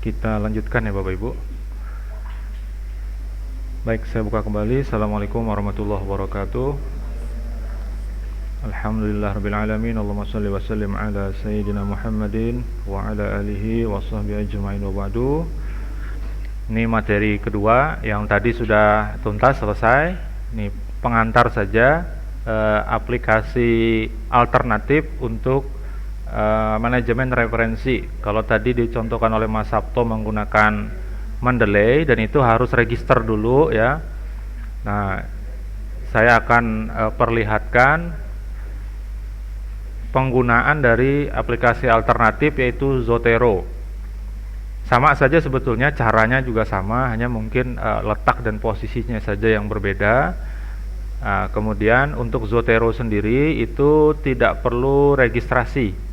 Kita lanjutkan ya Bapak Ibu. Baik, saya buka kembali. Assalamualaikum warahmatullahi wabarakatuh. Alhamdulillahirrabbilalamin. Allahumma salli wa sallim ala Sayyidina Muhammadin wa ala alihi wa sahbihi ajma'in wa ba'du. Ini materi kedua yang tadi sudah tuntas selesai. Ini pengantar saja, aplikasi alternatif untuk manajemen referensi. Kalau tadi dicontohkan oleh Mas Sabto menggunakan Mendeley, dan itu harus register dulu ya. Nah, saya akan perlihatkan penggunaan dari aplikasi alternatif yaitu Zotero. Sama saja sebetulnya, caranya juga sama, hanya mungkin letak dan posisinya saja yang berbeda. Kemudian untuk Zotero sendiri itu tidak perlu registrasi.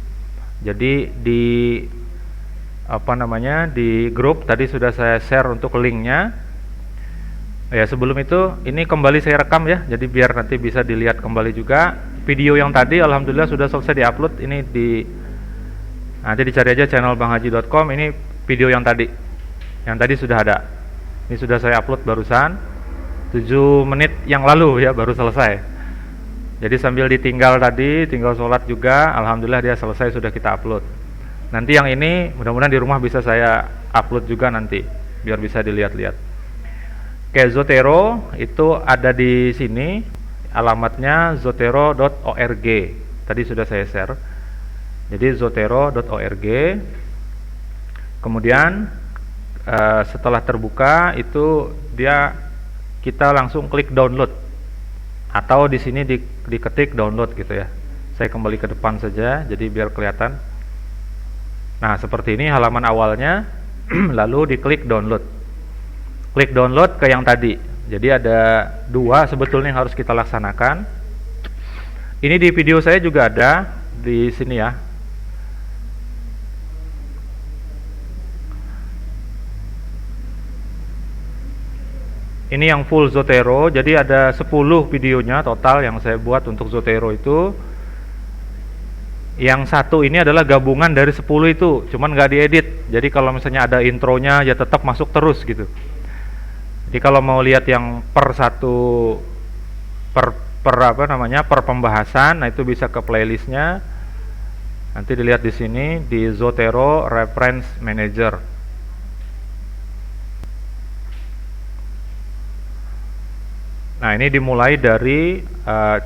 Jadi di di grup tadi sudah saya share untuk linknya. Ya, sebelum itu ini kembali saya rekam ya, jadi biar nanti bisa dilihat kembali juga. Video yang tadi alhamdulillah sudah selesai diupload. Ini nanti dicari aja channel banghaji.com. Ini video yang tadi sudah ada. Ini sudah saya upload barusan 7 menit yang lalu ya, baru selesai. Jadi sambil ditinggal tadi, tinggal sholat juga, alhamdulillah dia selesai, sudah kita upload. Nanti yang ini mudah-mudahan di rumah bisa saya upload juga nanti, biar bisa dilihat-lihat. Oke, Zotero itu ada di sini, alamatnya zotero.org. Tadi sudah saya share. Jadi zotero.org. Kemudian setelah terbuka itu kita langsung klik download, atau di sini diketik download gitu ya. Saya kembali ke depan saja, jadi biar kelihatan. Nah, seperti ini halaman awalnya. Lalu diklik download. Klik download ke yang tadi. Jadi ada 2 sebetulnya yang harus kita laksanakan. Ini di video saya juga ada di sini ya. Ini yang full Zotero, jadi ada 10 videonya total yang saya buat untuk Zotero itu. Yang satu ini adalah gabungan dari 10 itu, cuman nggak diedit. Jadi kalau misalnya ada intronya ya tetap masuk terus gitu. Jadi kalau mau lihat yang per pembahasan, nah itu bisa ke playlistnya. Nanti dilihat di sini di Zotero Reference Manager. Nah, ini dimulai dari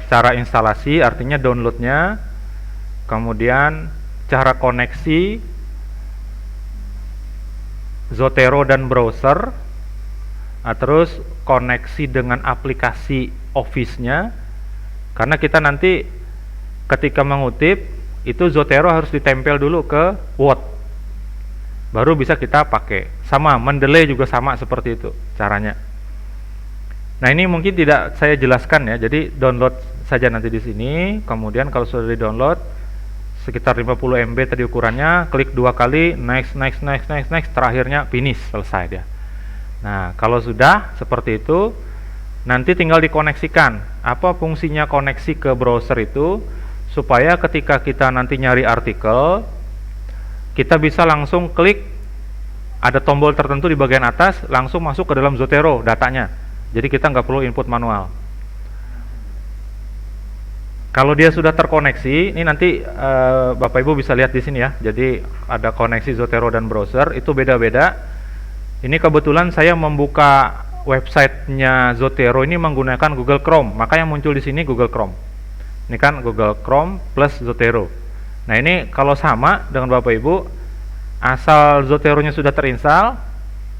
cara instalasi, artinya downloadnya, kemudian cara koneksi Zotero dan browser, terus koneksi dengan aplikasi Office-nya, karena kita nanti ketika mengutip itu Zotero harus ditempel dulu ke Word, baru bisa kita pakai. Sama Mendeley juga sama seperti itu caranya. Nah, ini mungkin tidak saya jelaskan ya, jadi download saja nanti di sini. Kemudian kalau sudah di-download sekitar 50 MB tadi ukurannya, klik 2 kali, next, terakhirnya finish, selesai dia. Nah, kalau sudah seperti itu, nanti tinggal dikoneksikan. Apa fungsinya koneksi ke browser itu? Supaya ketika kita nanti nyari artikel, kita bisa langsung klik, ada tombol tertentu di bagian atas, langsung masuk ke dalam Zotero datanya. Jadi kita nggak perlu input manual. Kalau dia sudah terkoneksi, ini nanti Bapak Ibu bisa lihat di sini ya. Jadi ada koneksi Zotero dan browser, itu beda-beda. Ini kebetulan saya membuka websitenya Zotero ini menggunakan Google Chrome, maka yang muncul di sini Google Chrome. Ini kan Google Chrome plus Zotero. Nah, ini kalau sama dengan Bapak Ibu, asal Zotero-nya sudah terinstall,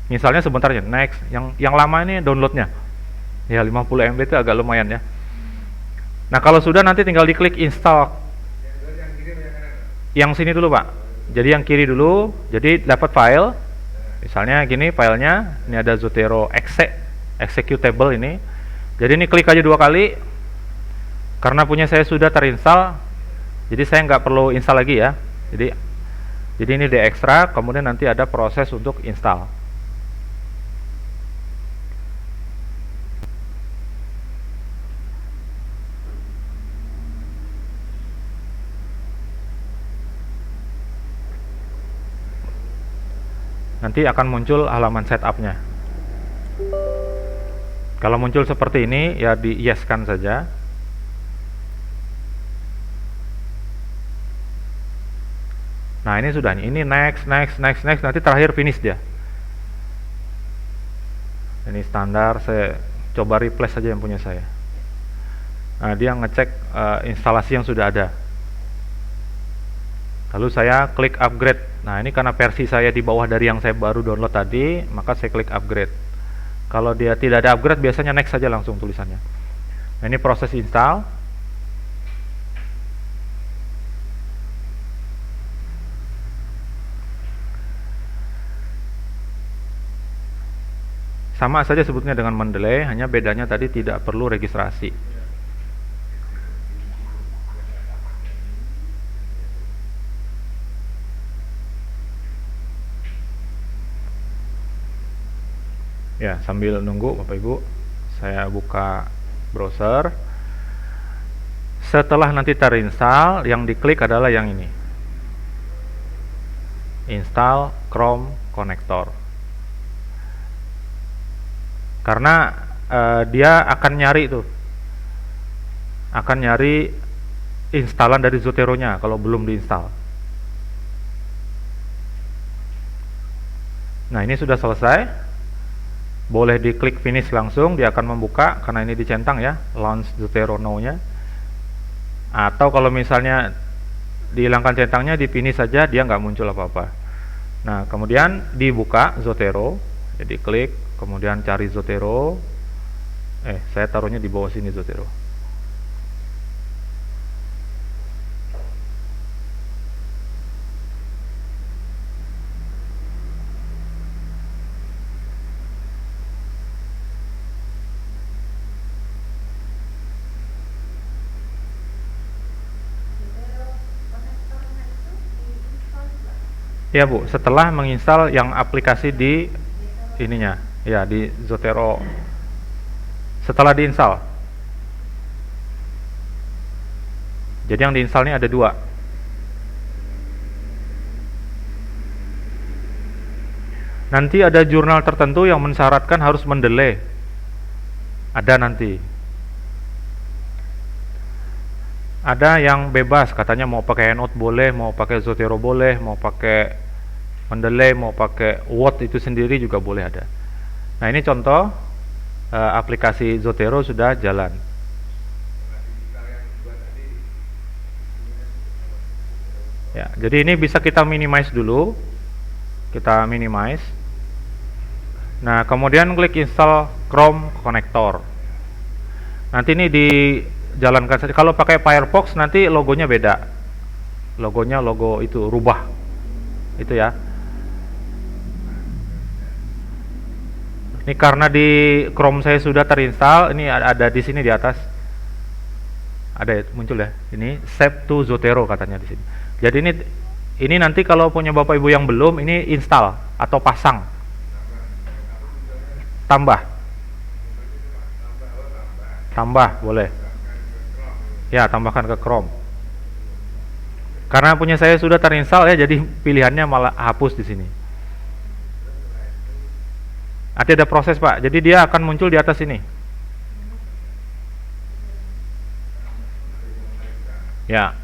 misalnya sebentar ya, next, yang lama ini downloadnya ya 50 MB itu agak lumayan ya. Nah, kalau sudah nanti tinggal diklik install. Yang sini dulu Pak, jadi yang kiri dulu. Jadi dapat file, misalnya gini filenya, ini ada Zotero executable ini. Jadi ini klik aja 2 kali, karena punya saya sudah terinstall, jadi saya nggak perlu install lagi ya. Jadi ini diekstrak, kemudian nanti ada proses untuk install. nanti akan muncul halaman setupnya. Kalau muncul seperti ini ya di yes kan saja. Nah ini sudah nih, ini next, nanti terakhir finish dia. Ini standar, saya coba replace saja yang punya saya. Nah dia ngecek instalasi yang sudah ada. Lalu saya klik upgrade. Nah ini karena versi saya di bawah dari yang saya baru download tadi, maka saya klik upgrade. Kalau dia tidak ada upgrade, biasanya next saja langsung tulisannya. Nah ini proses install. Sama saja sebetulnya dengan Mendeley, hanya bedanya tadi tidak perlu registrasi. Ya, sambil nunggu Bapak Ibu, saya buka browser. Setelah nanti terinstall, yang diklik adalah yang ini. Install Chrome Connector. Karena dia akan nyari tuh. Akan nyari instalan dari Zotero-nya kalau belum diinstal. Nah, ini sudah selesai. Boleh diklik finish langsung, dia akan membuka karena ini dicentang ya, launch Zotero now-nya. Atau kalau misalnya dihilangkan centangnya, di finish saja, dia nggak muncul apa-apa. Nah kemudian dibuka Zotero, jadi klik, kemudian cari Zotero. Saya taruhnya di bawah sini Zotero. Ya Bu, setelah menginstal yang aplikasi di ininya, ya di Zotero. Setelah diinstal, jadi yang diinstal ini ada 2. Nanti ada jurnal tertentu yang mensyaratkan harus Mendeley. Ada nanti. Ada yang bebas, katanya mau pakai Handout boleh, mau pakai Zotero boleh, mau pakai Mendeley, mau pakai Word itu sendiri juga boleh ada. Nah ini contoh aplikasi Zotero sudah jalan. Ya, jadi ini bisa kita minimize dulu. Kita minimize. Nah kemudian klik install Chrome Connector. Nanti ini dijalankan saja. Kalau pakai Firefox nanti logonya beda. Logonya logo itu rubah. Itu ya. Ini karena di Chrome saya sudah terinstall, ini ada di sini di atas. Ada muncul ya. Ini save to Zotero katanya di sini. Jadi ini nanti kalau punya Bapak Ibu yang belum, ini install atau pasang. Tambah boleh. Ya, tambahkan ke Chrome. Karena punya saya sudah terinstall ya, jadi pilihannya malah hapus di sini. Ada proses Pak, jadi dia akan muncul di atas ini. Ya.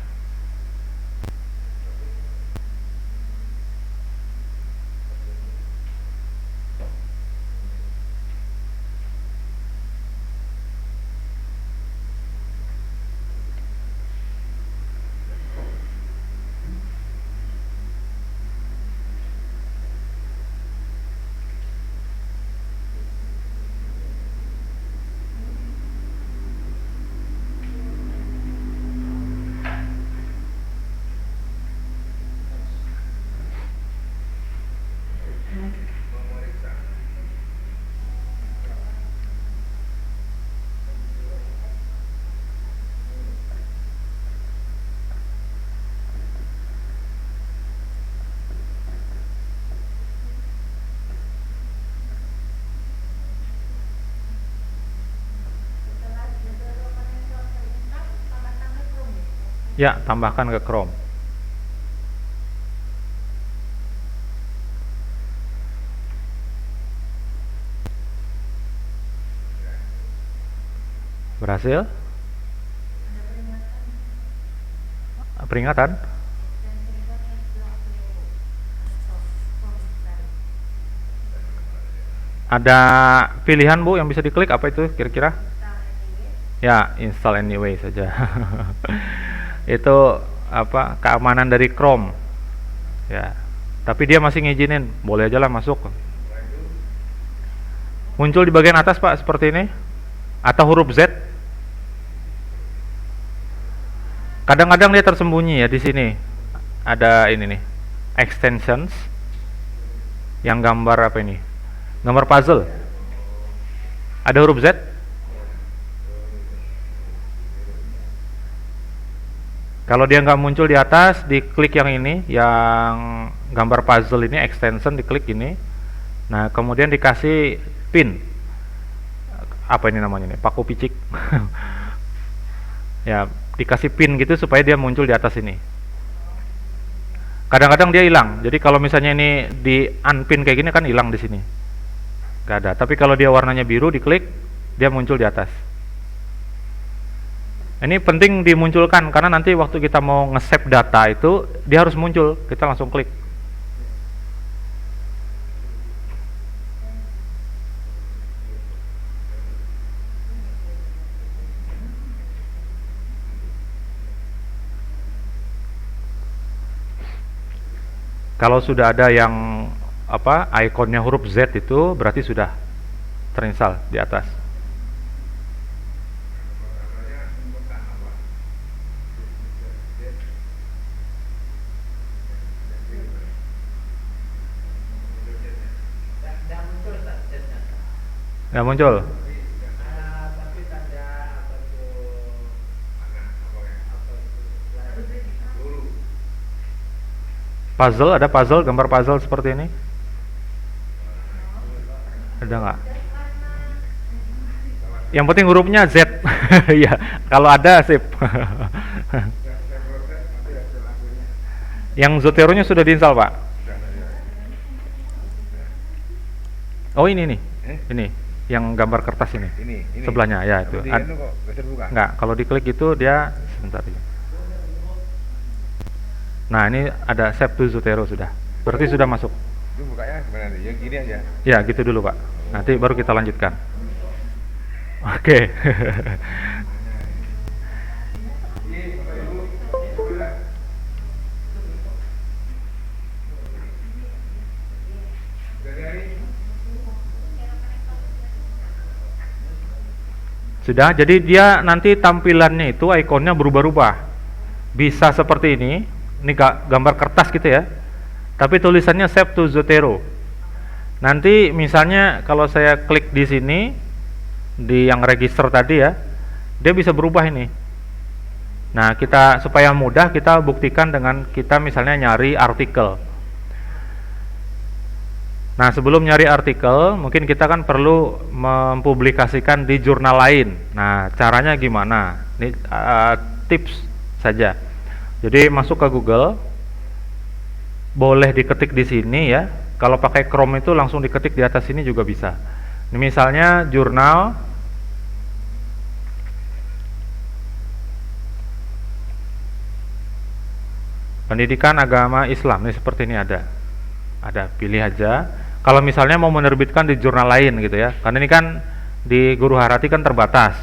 Ya, tambahkan ke Chrome. Berhasil? Peringatan? Ada pilihan Bu yang bisa diklik, apa itu kira-kira? Ya, install anyway saja. Itu apa, keamanan dari Chrome. Ya. Tapi dia masih ngizinin, boleh aja lah masuk. Muncul di bagian atas Pak seperti ini, atau huruf Z. Kadang-kadang dia tersembunyi ya di sini. Ada ini nih, extensions yang gambar apa ini? Gambar puzzle. Ada huruf Z. Kalau dia nggak muncul di atas, diklik yang ini, yang gambar puzzle ini, extension, diklik ini. Nah, kemudian dikasih pin. Apa ini namanya nih? Paku picik. Ya, dikasih pin gitu supaya dia muncul di atas ini. Kadang-kadang dia hilang. Jadi kalau misalnya ini di unpin kayak gini kan hilang di sini. Gak ada. Tapi kalau dia warnanya biru, diklik, dia muncul di atas. Ini penting dimunculkan karena nanti waktu kita mau nge-save data itu dia harus muncul. Kita langsung klik. Kalau sudah ada yang apa, ikonnya huruf Z itu berarti sudah terinstall di atas. Nggak muncul. Puzzle, ada puzzle, gambar puzzle seperti ini? Ada nggak? Yang penting hurufnya Z. Ya, kalau ada sip. Yang Zotero-nya sudah diinstal Pak? Oh ini nih, ini yang gambar kertas ini. Ini. Sebelahnya ya itu. Nggak, kalau diklik itu dia sebentar ya. Nah ini ada save to Zotero sudah. Berarti sudah masuk. Itu bukanya gimana nih? Ya gini aja. Ya gitu dulu Pak. Nanti baru kita lanjutkan. Oke. Sudah, jadi dia nanti tampilannya itu ikonnya berubah-ubah. Bisa seperti ini gambar kertas gitu ya. Tapi tulisannya save to Zotero. Nanti misalnya kalau saya klik di sini di yang register tadi ya, dia bisa berubah ini. Nah, kita supaya mudah kita buktikan dengan kita misalnya nyari artikel. Nah, sebelum nyari artikel, mungkin kita kan perlu mempublikasikan di jurnal lain. Nah, caranya gimana? Ini tips saja. Jadi masuk ke Google, boleh diketik di sini ya. Kalau pakai Chrome itu langsung diketik di atas sini juga bisa. Ini misalnya jurnal Pendidikan Agama Islam. Ini seperti ini ada. Ada, pilih aja. Kalau misalnya mau menerbitkan di jurnal lain gitu ya. Karena ini kan di Guru Harati kan terbatas.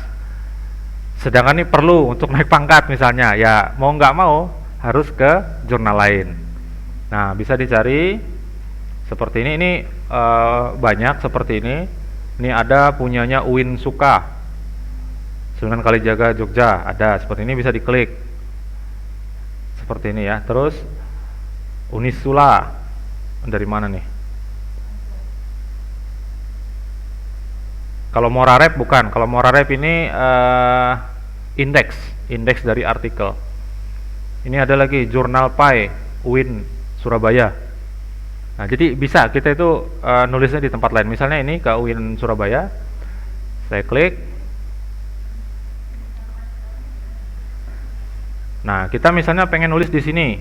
Sedangkan ini perlu untuk naik pangkat misalnya, ya mau nggak mau harus ke jurnal lain. Nah, bisa dicari seperti ini. Ini banyak seperti ini. Ini ada punyanya Uin Suka, Sunan Kalijaga Jogja, ada seperti ini, bisa diklik seperti ini ya. Terus Unisula dari mana nih? Kalau Morarep bukan. Kalau Morarep ini indeks dari artikel. Ini ada lagi Jurnal Pai UIN Surabaya. Nah, jadi bisa kita itu nulisnya di tempat lain. Misalnya ini ke UIN Surabaya. Saya klik. Nah, kita misalnya pengen nulis di sini.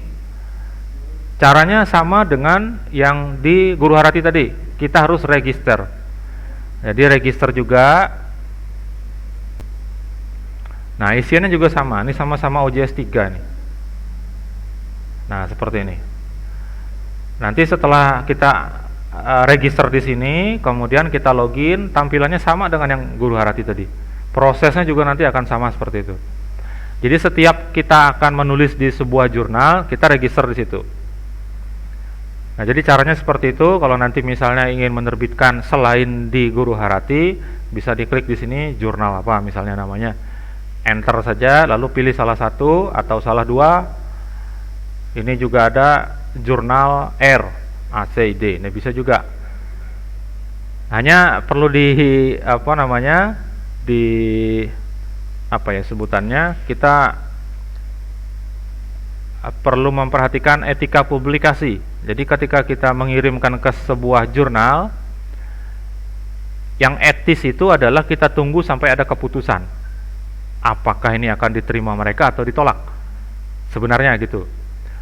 Caranya sama dengan yang di Guru Harati tadi. Kita harus register. Jadi register juga. Nah, isiannya juga sama. Ini sama-sama OJS 3 nih. Nah, seperti ini. Nanti setelah kita register di sini, kemudian kita login, tampilannya sama dengan yang Guru Harati tadi. Prosesnya juga nanti akan sama seperti itu. Jadi setiap kita akan menulis di sebuah jurnal, kita register di situ. Nah, jadi caranya seperti itu. Kalau nanti misalnya ingin menerbitkan selain di Guru Harati, bisa diklik di sini jurnal apa misalnya namanya. Enter saja, lalu pilih salah satu atau salah dua. Ini juga ada jurnal R, ACID. Nah, bisa juga. Hanya perlu di sebutannya, kita perlu memperhatikan etika publikasi. Jadi ketika kita mengirimkan ke sebuah jurnal, yang etis itu adalah kita tunggu sampai ada keputusan. Apakah ini akan diterima mereka atau ditolak? Sebenarnya gitu.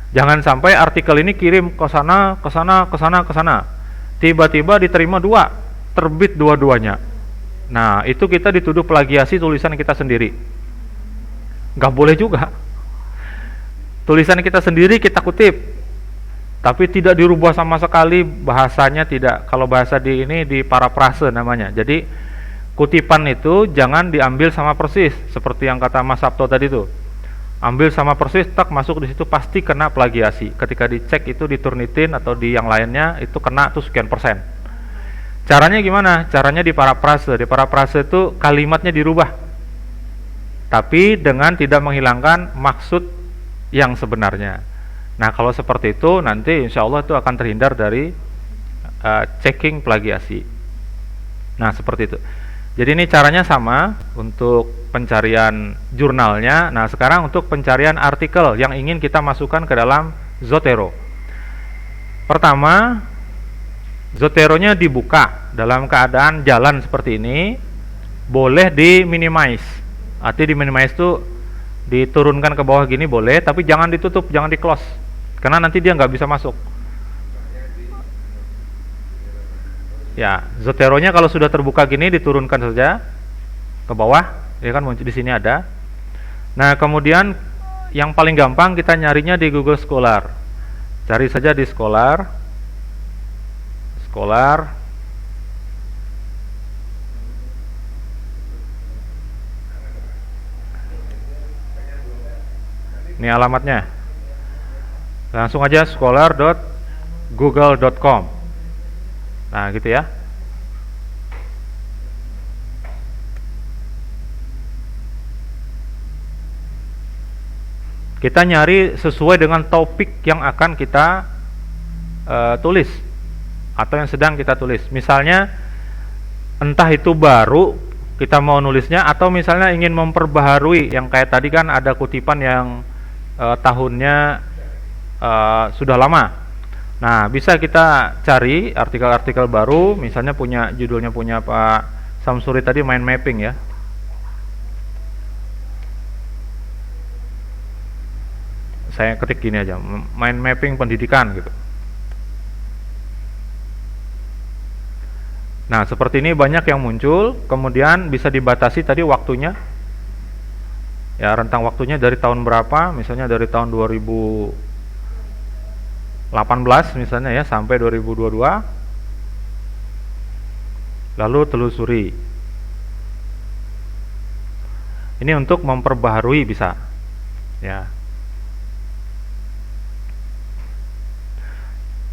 Jangan sampai artikel ini kirim ke sana, ke sana, ke sana, ke sana. Tiba-tiba diterima dua, terbit dua-duanya. Nah, itu kita dituduh plagiasi tulisan kita sendiri. Nggak boleh juga. Tulisan kita sendiri kita kutip, tapi tidak dirubah sama sekali, bahasanya tidak. Kalau bahasa di ini di parafrase namanya. Jadi kutipan itu jangan diambil sama persis, seperti yang kata Mas Sabto tadi tuh. Ambil sama persis, tak masuk di situ pasti kena plagiasi. Ketika dicek itu di Turnitin atau di yang lainnya itu kena tuh sekian persen. Caranya gimana? Caranya di parafrase. Di parafrase itu kalimatnya dirubah, tapi dengan tidak menghilangkan maksud yang sebenarnya. Nah, kalau seperti itu nanti insya Allah itu akan terhindar dari checking plagiasi. Nah, seperti itu. Jadi ini caranya sama untuk pencarian jurnalnya. Nah, sekarang untuk pencarian artikel yang ingin kita masukkan ke dalam Zotero. Pertama, Zoteronya dibuka dalam keadaan jalan seperti ini, boleh di minimize. Artinya di minimize itu diturunkan ke bawah gini boleh, tapi jangan ditutup, jangan di close, karena nanti dia nggak bisa masuk. Ya, Zoteronya kalau sudah terbuka gini diturunkan saja ke bawah, ya kan muncul di sini ada. Nah, kemudian yang paling gampang kita nyarinya di Google Scholar. Cari saja di Scholar. Ini alamatnya. Langsung aja scholar.google.com. Nah, gitu ya. Kita nyari sesuai dengan topik yang akan kita tulis atau yang sedang kita tulis. Misalnya entah itu baru kita mau nulisnya, atau misalnya ingin memperbaharui, yang kayak tadi kan ada kutipan yang tahunnya sudah lama. Nah, bisa kita cari artikel-artikel baru, misalnya judulnya punya Pak Samsuri tadi, mind mapping ya. Saya ketik gini aja, mind mapping pendidikan gitu. Nah, seperti ini banyak yang muncul, kemudian bisa dibatasi tadi waktunya. Ya, rentang waktunya dari tahun berapa, misalnya dari tahun 2018 misalnya ya sampai 2022. Lalu telusuri. Ini untuk memperbaharui bisa. Ya.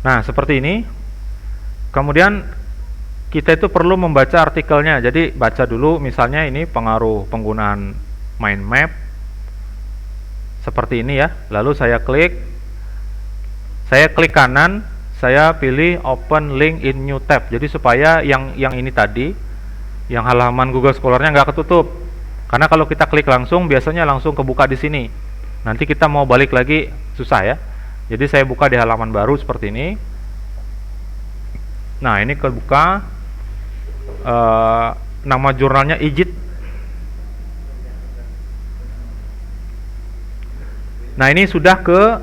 Nah, seperti ini. Kemudian kita itu perlu membaca artikelnya. Jadi baca dulu misalnya ini pengaruh penggunaan mind map. Seperti ini ya. Lalu saya klik kanan, saya pilih open link in new tab. Jadi supaya yang ini tadi, yang halaman Google Scholar-nya nggak ketutup. Karena kalau kita klik langsung, biasanya langsung kebuka di sini. Nanti kita mau balik lagi susah ya. Jadi saya buka di halaman baru seperti ini. Nah, ini kebuka. Nama jurnalnya IJIT. Nah, ini sudah ke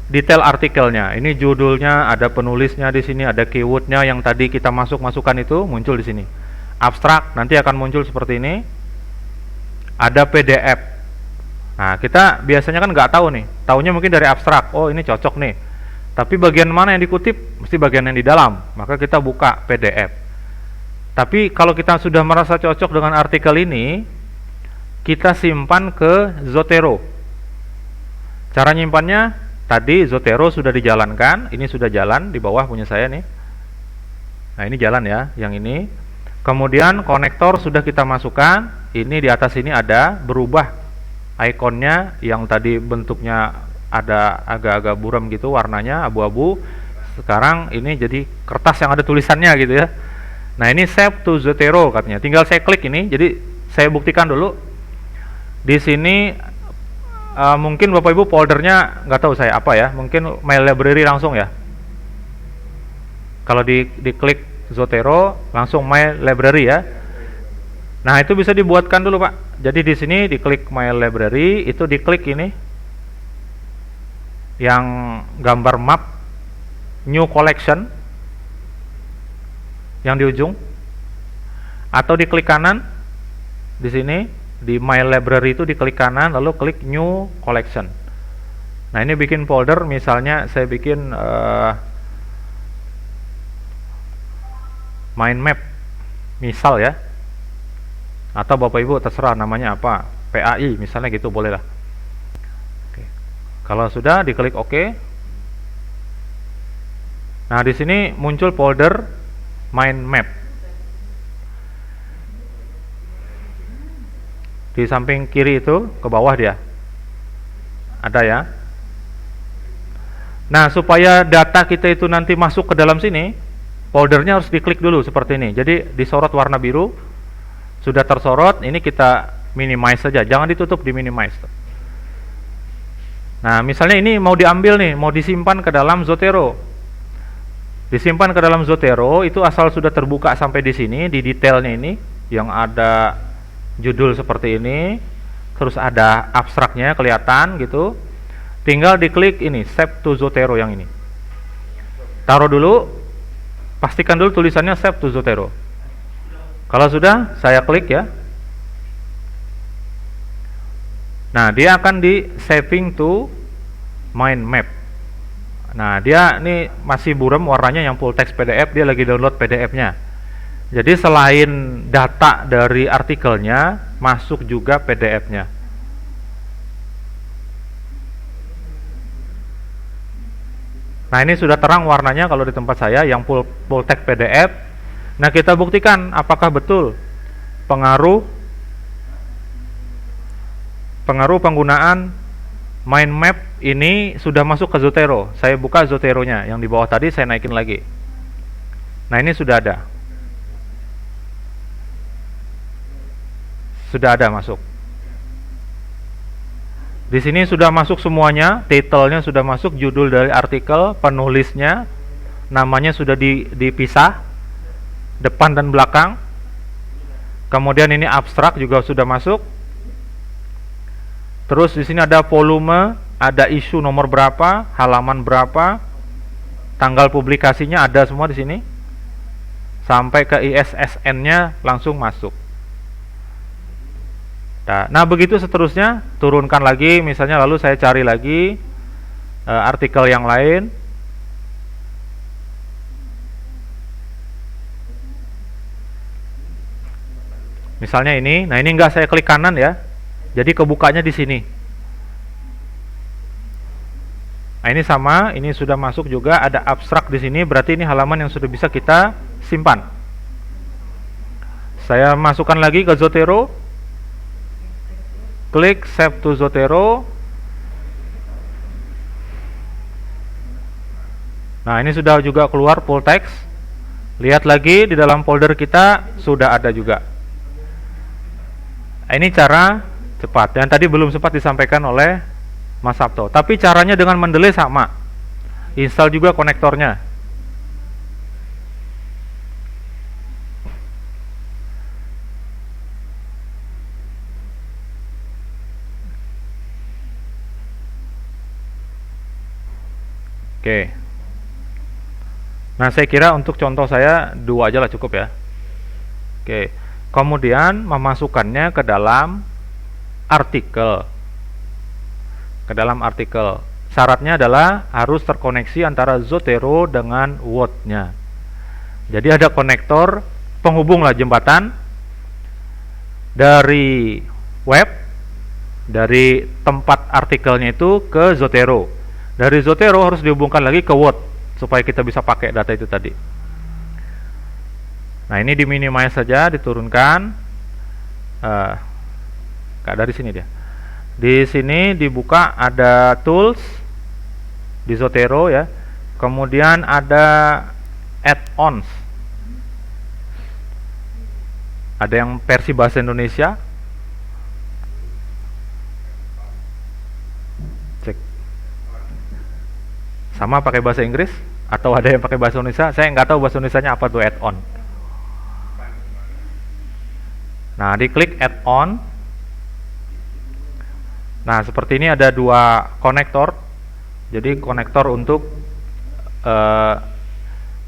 detail artikelnya. Ini judulnya, ada penulisnya di sini, ada keywordnya yang tadi kita masukkan itu muncul di sini. Abstrak nanti akan muncul seperti ini. Ada PDF. Nah, kita biasanya kan nggak tahu nih, taunya mungkin dari abstrak, oh ini cocok nih. Tapi bagian mana yang dikutip, mesti bagian yang di dalam, maka kita buka PDF. Tapi kalau kita sudah merasa cocok dengan artikel ini, kita simpan ke Zotero. Cara nyimpannya, tadi Zotero sudah dijalankan, ini sudah jalan, di bawah punya saya nih. Nah ini jalan ya, yang ini. Kemudian konektor sudah kita masukkan, ini di atas ini ada, berubah ikonnya yang tadi bentuknya ada agak-agak buram gitu warnanya abu-abu, sekarang ini jadi kertas yang ada tulisannya gitu ya. Nah ini save to Zotero katanya, tinggal saya klik ini. Jadi saya buktikan dulu di sini. Mungkin Bapak Ibu foldernya nggak tahu saya apa ya, mungkin My Library langsung ya. Kalau diklik Zotero langsung My Library ya. Nah itu bisa dibuatkan dulu Pak. Jadi di sini diklik My Library, itu diklik ini yang gambar map New Collection yang di ujung, atau diklik kanan di sini di My Library itu diklik kanan lalu klik New Collection. Nah ini bikin folder, misalnya saya bikin Mind Map misal ya, atau Bapak Ibu terserah namanya apa, PAI misalnya gitu, boleh lah. Oke. Kalau sudah diklik OK. Nah di sini muncul folder Mind Map. Di samping kiri itu ke bawah dia ada ya. Nah supaya data kita itu nanti masuk ke dalam sini, foldernya harus diklik dulu seperti ini. Jadi disorot warna biru, sudah tersorot, ini kita minimize saja, jangan ditutup, di minimize. Nah misalnya ini mau diambil nih, mau disimpan ke dalam Zotero. Disimpan ke dalam Zotero itu asal sudah terbuka sampai di sini, di detailnya ini yang ada judul seperti ini, terus ada abstraknya kelihatan gitu, tinggal diklik ini save to Zotero yang ini, taruh dulu, pastikan dulu tulisannya save to Zotero. Kalau sudah, saya klik ya. Nah dia akan di saving to Mind Map. Nah dia ini masih buram warnanya, yang full text PDF, dia lagi download PDF-nya. Jadi selain data dari artikelnya, masuk juga PDF-nya. Nah ini sudah terang warnanya kalau di tempat saya yang full text PDF. Nah kita buktikan apakah betul pengaruh penggunaan Mind Map ini sudah masuk ke Zotero. Saya buka Zoteronya yang di bawah tadi, saya naikin lagi. Nah ini sudah ada masuk. Di sini sudah masuk semuanya, title-nya sudah masuk, judul dari artikel, penulisnya, namanya sudah dipisah, depan dan belakang. Kemudian ini abstrak juga sudah masuk. Terus di sini ada volume, ada isu nomor berapa, halaman berapa, tanggal publikasinya ada semua di sini. Sampai ke ISSN-nya langsung masuk. Nah begitu seterusnya, turunkan lagi misalnya, lalu saya cari lagi artikel yang lain. Misalnya ini, nah ini enggak saya klik kanan ya, jadi kebukanya di sini. Nah ini sama, ini sudah masuk juga, ada abstrak di sini, berarti ini halaman yang sudah bisa kita simpan. Saya masukkan lagi ke Zotero. Klik Save to Zotero. Nah ini sudah juga keluar full text. Lihat lagi di dalam folder kita sudah ada juga. Ini cara cepat, dan tadi belum sempat disampaikan oleh Mas Sabto. Tapi caranya dengan mendelay sama. Install juga konektornya. Oke. Nah saya kira untuk contoh saya 2 aja lah cukup ya. Oke. Kemudian memasukkannya ke dalam artikel. ke dalam artikel. Syaratnya adalah harus terkoneksi antara Zotero dengan Word-nya. Jadi ada konektor penghubung lah jembatan dari web, dari tempat artikelnya itu ke Zotero. Dari Zotero harus dihubungkan lagi ke Word supaya kita bisa pakai data itu tadi. Nah, ini diminimize saja, diturunkan. Dari sini dia. Di sini dibuka ada tools di Zotero ya. Kemudian ada add-ons. Ada yang versi bahasa Indonesia. Cek. Sama pakai bahasa Inggris atau ada yang pakai bahasa Indonesia? Saya nggak tahu bahasa Indonesianya apa tuh add-on. Nah, diklik add-on. Nah, seperti ini ada dua konektor. Jadi konektor untuk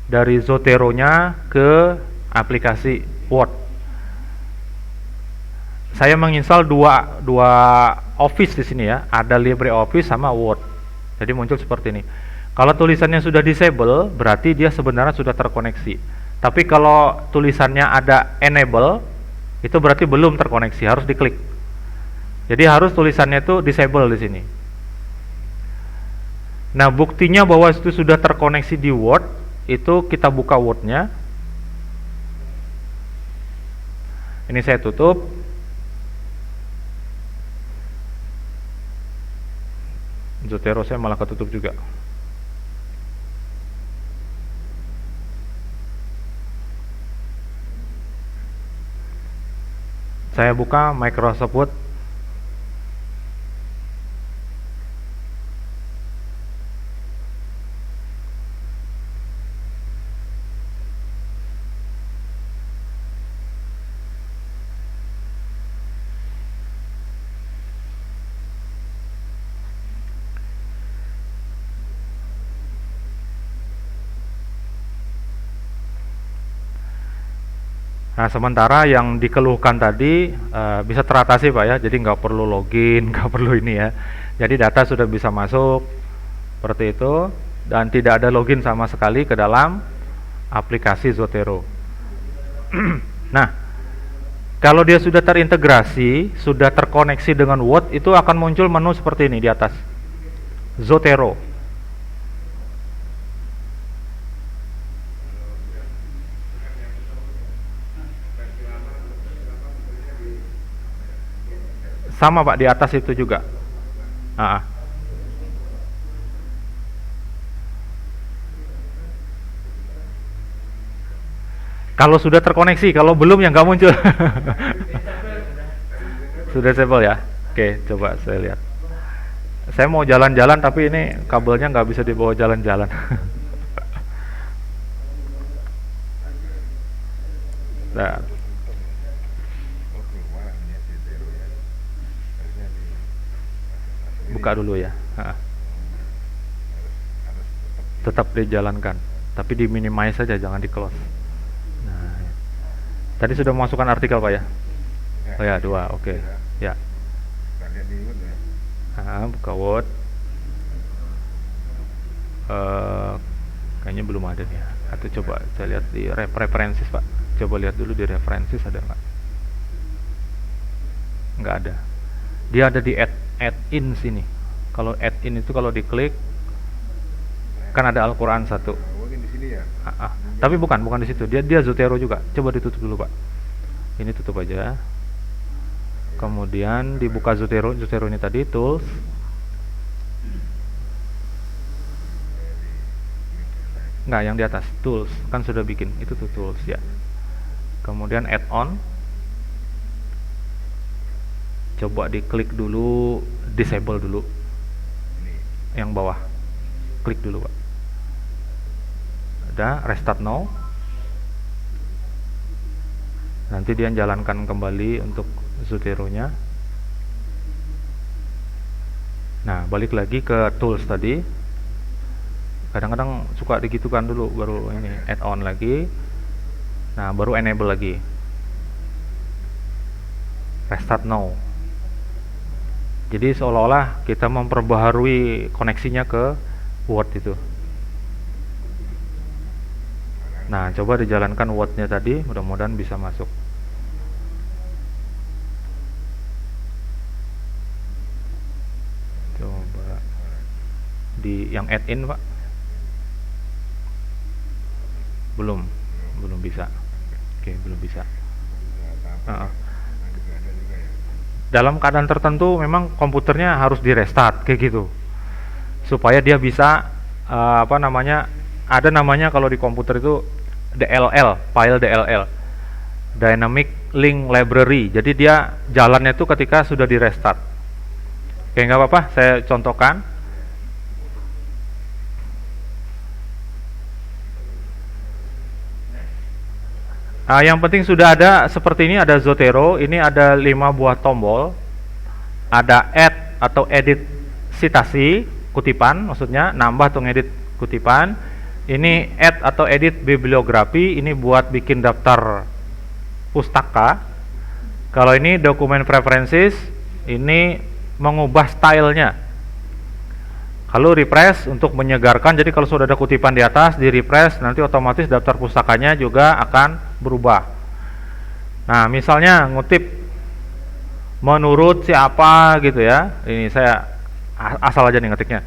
dari Zotero-nya ke aplikasi Word. Saya menginstal dua Office di sini ya. Ada LibreOffice sama Word. Jadi muncul seperti ini. Kalau tulisannya sudah disable, berarti dia sebenarnya sudah terkoneksi. Tapi kalau tulisannya ada enable, itu berarti belum terkoneksi, harus diklik. Jadi harus tulisannya itu disable di sini. Nah, buktinya bahwa itu sudah terkoneksi di Word, itu kita buka Word-nya. Ini saya tutup. Zotero saya malah ketutup juga. Saya buka Microsoft Word. Nah, sementara yang dikeluhkan tadi bisa teratasi Pak ya, jadi nggak perlu login, nggak perlu ini ya. Jadi data sudah bisa masuk seperti itu dan tidak ada login sama sekali ke dalam aplikasi Zotero. Nah, kalau dia sudah terintegrasi, sudah terkoneksi dengan Word, itu akan muncul menu seperti ini di atas. Zotero. Sama Pak, di atas itu juga. Kalau sudah terkoneksi, kalau belum ya nggak muncul. Sudah disable ya. Oke, coba saya lihat. Saya mau jalan-jalan tapi ini kabelnya nggak bisa dibawa jalan-jalan. Nah, buka dulu ya. Tetap dijalankan, tapi di minimize saja, jangan di close. Nah, tadi sudah memasukkan artikel Pak ya? Oh ya, 2, oke. Ya. Buka Word. Kayaknya belum ada nih ya. Atau coba saya lihat di references Pak. Coba lihat dulu di references ada nggak? Nggak ada. Dia ada di add-in sini. Kalau add-in itu kalau diklik kan ada Al-Quran 1. Mungkin di sini ya. Tapi bukan di situ. Dia Zotero juga. Coba ditutup dulu Pak. Ini tutup aja. Kemudian dibuka Zotero ini tadi tools. Nggak, yang di atas tools kan sudah bikin itu tuh tools ya. Kemudian add-on. Coba diklik dulu, disable dulu. Yang bawah. Klik dulu Pak. Ada restart now. Nanti dia jalankan kembali untuk Zotero-nya. Nah, balik lagi ke tools tadi. Kadang-kadang suka digitukan dulu, baru ini add-on lagi. Nah, baru enable lagi. Restart now. Jadi seolah-olah kita memperbaharui koneksinya ke Word itu. Nah, coba dijalankan Word-nya tadi, mudah-mudahan bisa masuk. Coba di yang add-in, Pak. Belum bisa. Oke, belum bisa. Dalam keadaan tertentu memang komputernya harus di restart kayak gitu, supaya dia bisa ada namanya kalau di komputer itu DLL, file DLL, Dynamic Link Library. Jadi dia jalannya itu ketika sudah di restart. Oke, nggak apa-apa, saya contohkan. Yang penting sudah ada seperti ini, ada Zotero, ini ada 5 buah tombol, ada add atau edit citasi, kutipan maksudnya, nambah atau ngedit kutipan. Ini add atau edit bibliografi, ini buat bikin daftar pustaka. Kalau ini dokumen preferences, ini mengubah stylenya. Kalau refresh untuk menyegarkan, jadi kalau sudah ada kutipan di atas, di refresh nanti otomatis daftar pustakanya juga akan berubah. Nah, misalnya ngutip menurut siapa gitu ya. Ini saya asal aja nih ngetiknya.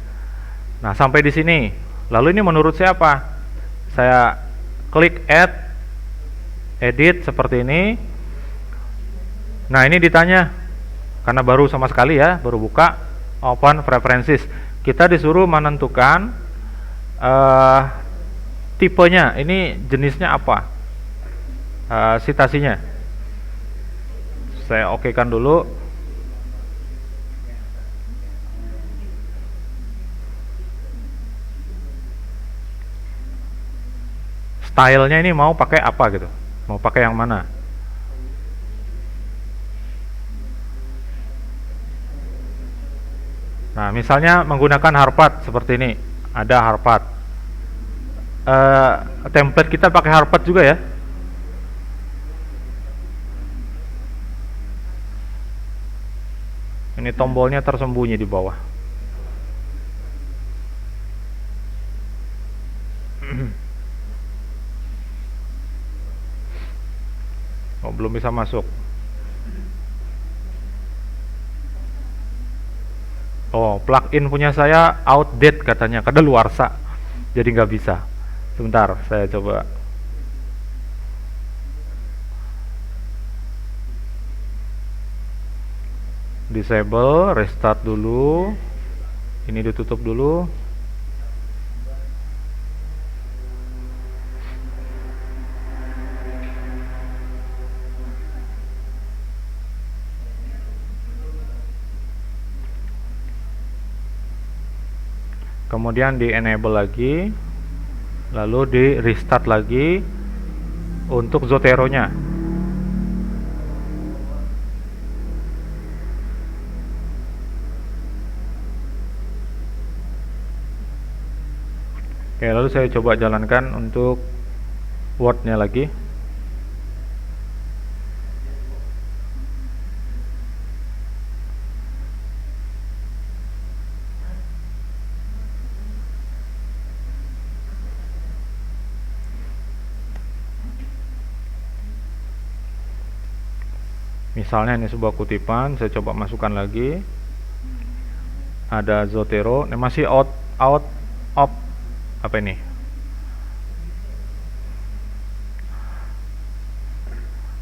Nah, sampai di sini. Lalu ini menurut siapa? Saya klik add, edit seperti ini. Nah, ini ditanya karena baru sama sekali ya, baru buka, open preferences. Kita disuruh menentukan tipenya, ini jenisnya apa, citasinya. Saya okekan dulu. Stylenya ini mau pakai apa gitu, mau pakai yang mana. Nah, misalnya menggunakan Harpad seperti ini, ada Harpad. Template kita pakai Harpad juga ya. Ini tombolnya tersembunyi di bawah. Oh, belum bisa masuk. Oh, plugin punya saya outdate katanya, kadaluarsa, jadi nggak bisa. Sebentar, saya coba. Disable, restart dulu. Ini ditutup dulu. Kemudian di enable lagi, lalu di restart lagi untuk Zotero nya. Oke, lalu saya coba jalankan untuk Word nya lagi. Misalnya ini sebuah kutipan, saya coba masukkan lagi. Ada Zotero, ini masih out of apa ini?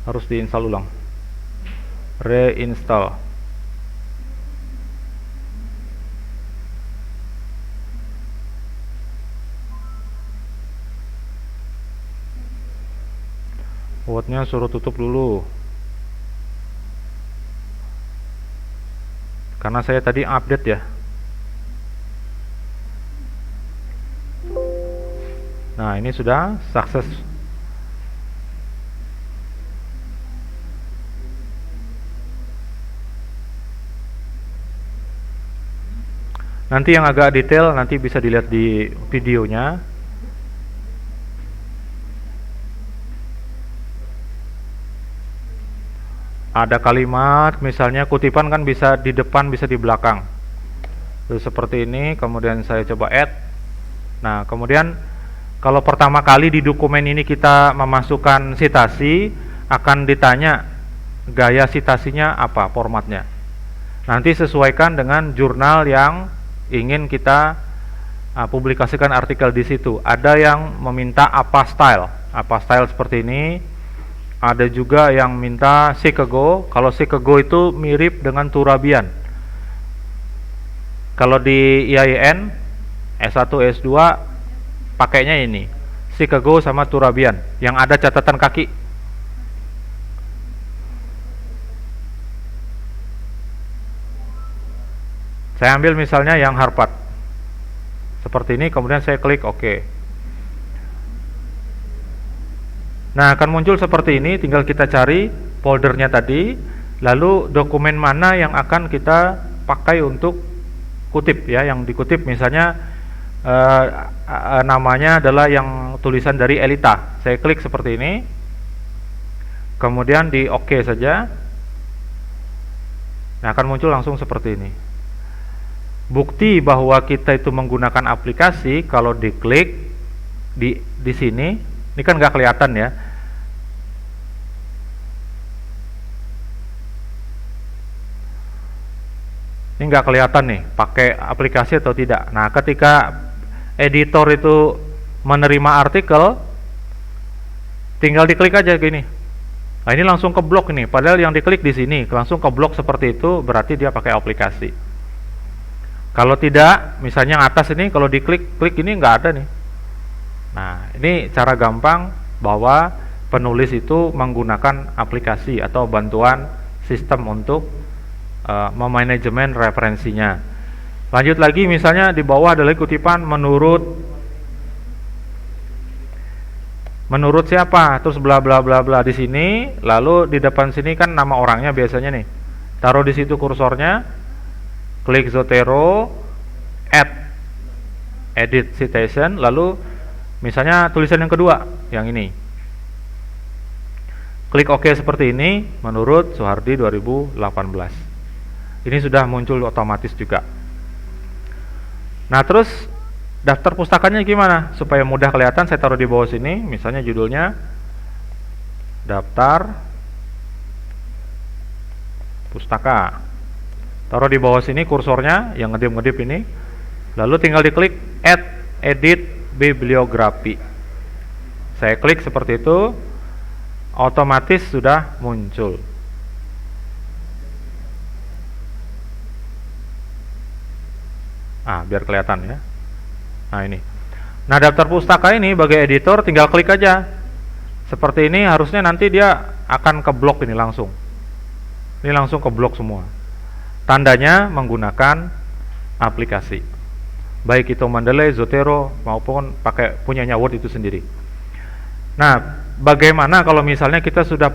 Harus diinstal ulang. Reinstall. Word-nya suruh tutup dulu. Karena saya tadi update ya. Nah, ini sudah sukses. Nanti yang agak detail nanti bisa dilihat di videonya. ada kalimat, misalnya kutipan kan bisa di depan, bisa di belakang. Terus seperti ini, kemudian saya coba add. Nah, kemudian kalau pertama kali di dokumen ini kita memasukkan sitasi, akan ditanya gaya sitasinya apa, formatnya. Nanti sesuaikan dengan jurnal yang ingin kita publikasikan artikel di situ. Ada yang meminta apa style seperti ini. Ada juga yang minta Chicago. Kalau Chicago itu mirip dengan Turabian. Kalau di IAIN S1 S2 pakainya ini Chicago sama Turabian yang ada catatan kaki. Saya ambil misalnya yang Harvard seperti ini, kemudian saya klik OK. Nah, akan muncul seperti ini, tinggal kita cari foldernya tadi, lalu dokumen mana yang akan kita pakai untuk kutip ya, yang dikutip misalnya namanya adalah yang tulisan dari Elita. Saya klik seperti ini, kemudian di OK saja. Nah, akan muncul langsung seperti ini. Bukti bahwa kita itu menggunakan aplikasi, kalau diklik di sini, ini kan nggak kelihatan ya. Ini nggak kelihatan nih, pakai aplikasi atau tidak. Nah, ketika editor itu menerima artikel, tinggal diklik aja gini. Nah, ini langsung ke blok nih. Padahal yang diklik di sini langsung ke blok seperti itu, berarti dia pakai aplikasi. Kalau tidak, misalnya yang atas ini, kalau diklik ini nggak ada nih. Nah, ini cara gampang bahwa penulis itu menggunakan aplikasi atau bantuan sistem untuk memanajemen referensinya. Lanjut lagi, misalnya di bawah ada lagi kutipan menurut siapa, terus bla bla bla bla di sini, lalu di depan sini kan nama orangnya biasanya nih. Taruh di situ kursornya, klik Zotero, add edit citation, lalu misalnya tulisan yang kedua, yang ini. Klik OK seperti ini, menurut Soehardi 2018. Ini sudah muncul otomatis juga. Nah, terus daftar pustakanya gimana? Supaya mudah kelihatan, saya taruh di bawah sini, misalnya judulnya daftar pustaka. Taruh di bawah sini kursornya yang ngedip-ngedip ini. Lalu tinggal diklik add edit bibliografi. Saya klik seperti itu, otomatis sudah muncul. Biar kelihatan ya. Nah, ini. Nah, daftar pustaka ini bagi editor tinggal klik aja. Seperti ini, harusnya nanti dia akan ke blok ini langsung. Ini langsung ke blok semua. Tandanya menggunakan aplikasi. Baik itu Mendeley, Zotero maupun pakai punyanya Word itu sendiri. Nah, bagaimana kalau misalnya kita sudah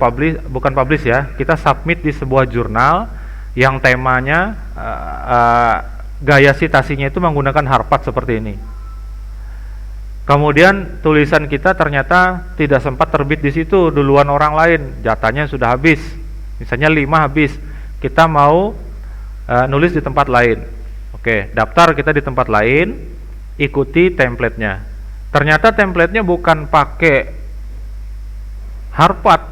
bukan publish ya, kita submit di sebuah jurnal yang temanya gaya citasinya itu menggunakan Harvard seperti ini. Kemudian tulisan kita ternyata tidak sempat terbit di situ, duluan orang lain, jatahnya sudah habis. Misalnya 5 habis. Kita mau nulis di tempat lain. Oke, daftar kita di tempat lain, ikuti template-nya. Ternyata template-nya bukan pakai Harvard.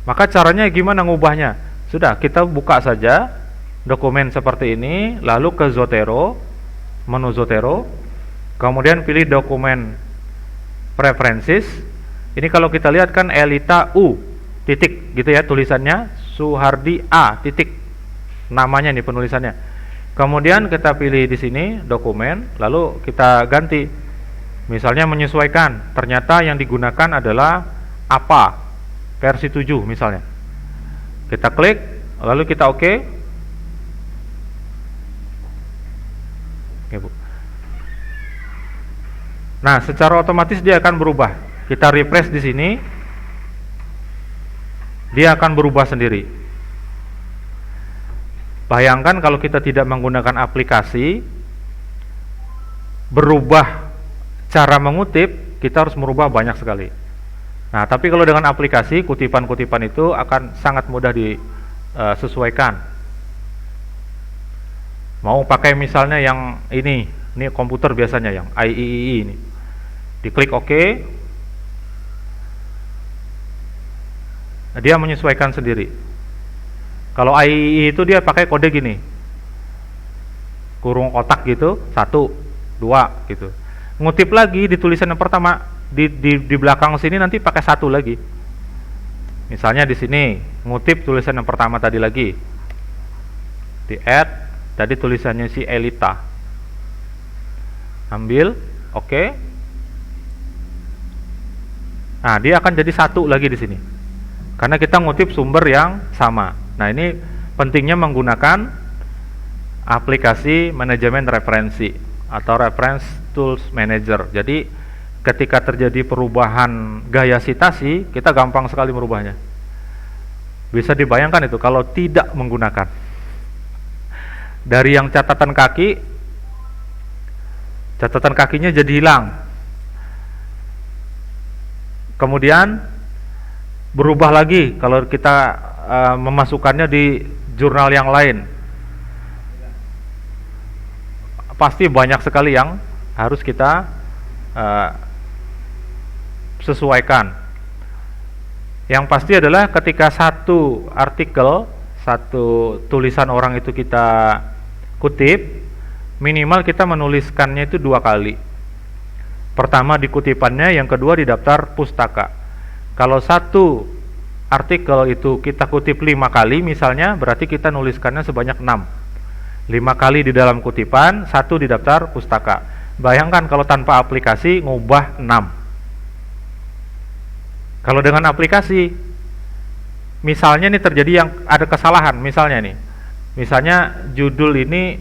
Maka caranya gimana ngubahnya? Sudah, kita buka saja dokumen seperti ini, lalu ke Zotero, menu Zotero, kemudian pilih dokumen preferences. Ini kalau kita lihat kan Elita U titik gitu ya tulisannya, Soehardi A titik namanya nih penulisannya. Kemudian kita pilih di sini dokumen, lalu kita ganti. Misalnya menyesuaikan, ternyata yang digunakan adalah apa versi 7 misalnya. Kita klik, lalu kita OK. Oke, Bu. Nah, secara otomatis dia akan berubah. Kita refresh di sini, dia akan berubah sendiri. Bayangkan kalau kita tidak menggunakan aplikasi, berubah cara mengutip, kita harus merubah banyak sekali. Nah, tapi kalau dengan aplikasi, kutipan-kutipan itu akan sangat mudah disesuaikan. Mau pakai misalnya yang ini komputer biasanya yang IEEE ini. Diklik OK. Nah, dia menyesuaikan sendiri. Kalau IEEE itu dia pakai kode gini. Kurung kotak gitu, 1, 2 gitu. Ngutip lagi di tulisan yang pertama, di belakang sini nanti pakai 1 lagi. Misalnya di sini ngutip tulisan yang pertama tadi lagi. Di add, tadi tulisannya si Elita. Ambil, oke. Nah, dia akan jadi 1 lagi di sini. Karena kita ngutip sumber yang sama. Nah, ini pentingnya menggunakan aplikasi manajemen referensi atau Reference Tools Manager. Jadi ketika terjadi perubahan gaya sitasi, kita gampang sekali merubahnya. Bisa dibayangkan itu kalau tidak menggunakan. Dari yang catatan kakinya jadi hilang. Kemudian berubah lagi kalau kita memasukkannya di jurnal yang lain. Pasti banyak sekali yang harus kita sesuaikan. Yang pasti adalah ketika satu artikel, satu tulisan orang itu kita kutip, minimal kita menuliskannya itu 2 kali. Pertama di kutipannya, yang kedua di daftar pustaka. Kalau satu artikel itu kita kutip 5 kali misalnya, berarti kita nuliskannya sebanyak 6. 5 kali di dalam kutipan, 1 di daftar pustaka. Bayangkan kalau tanpa aplikasi ngubah 6. Kalau dengan aplikasi, misalnya nih terjadi yang ada kesalahan, misalnya judul ini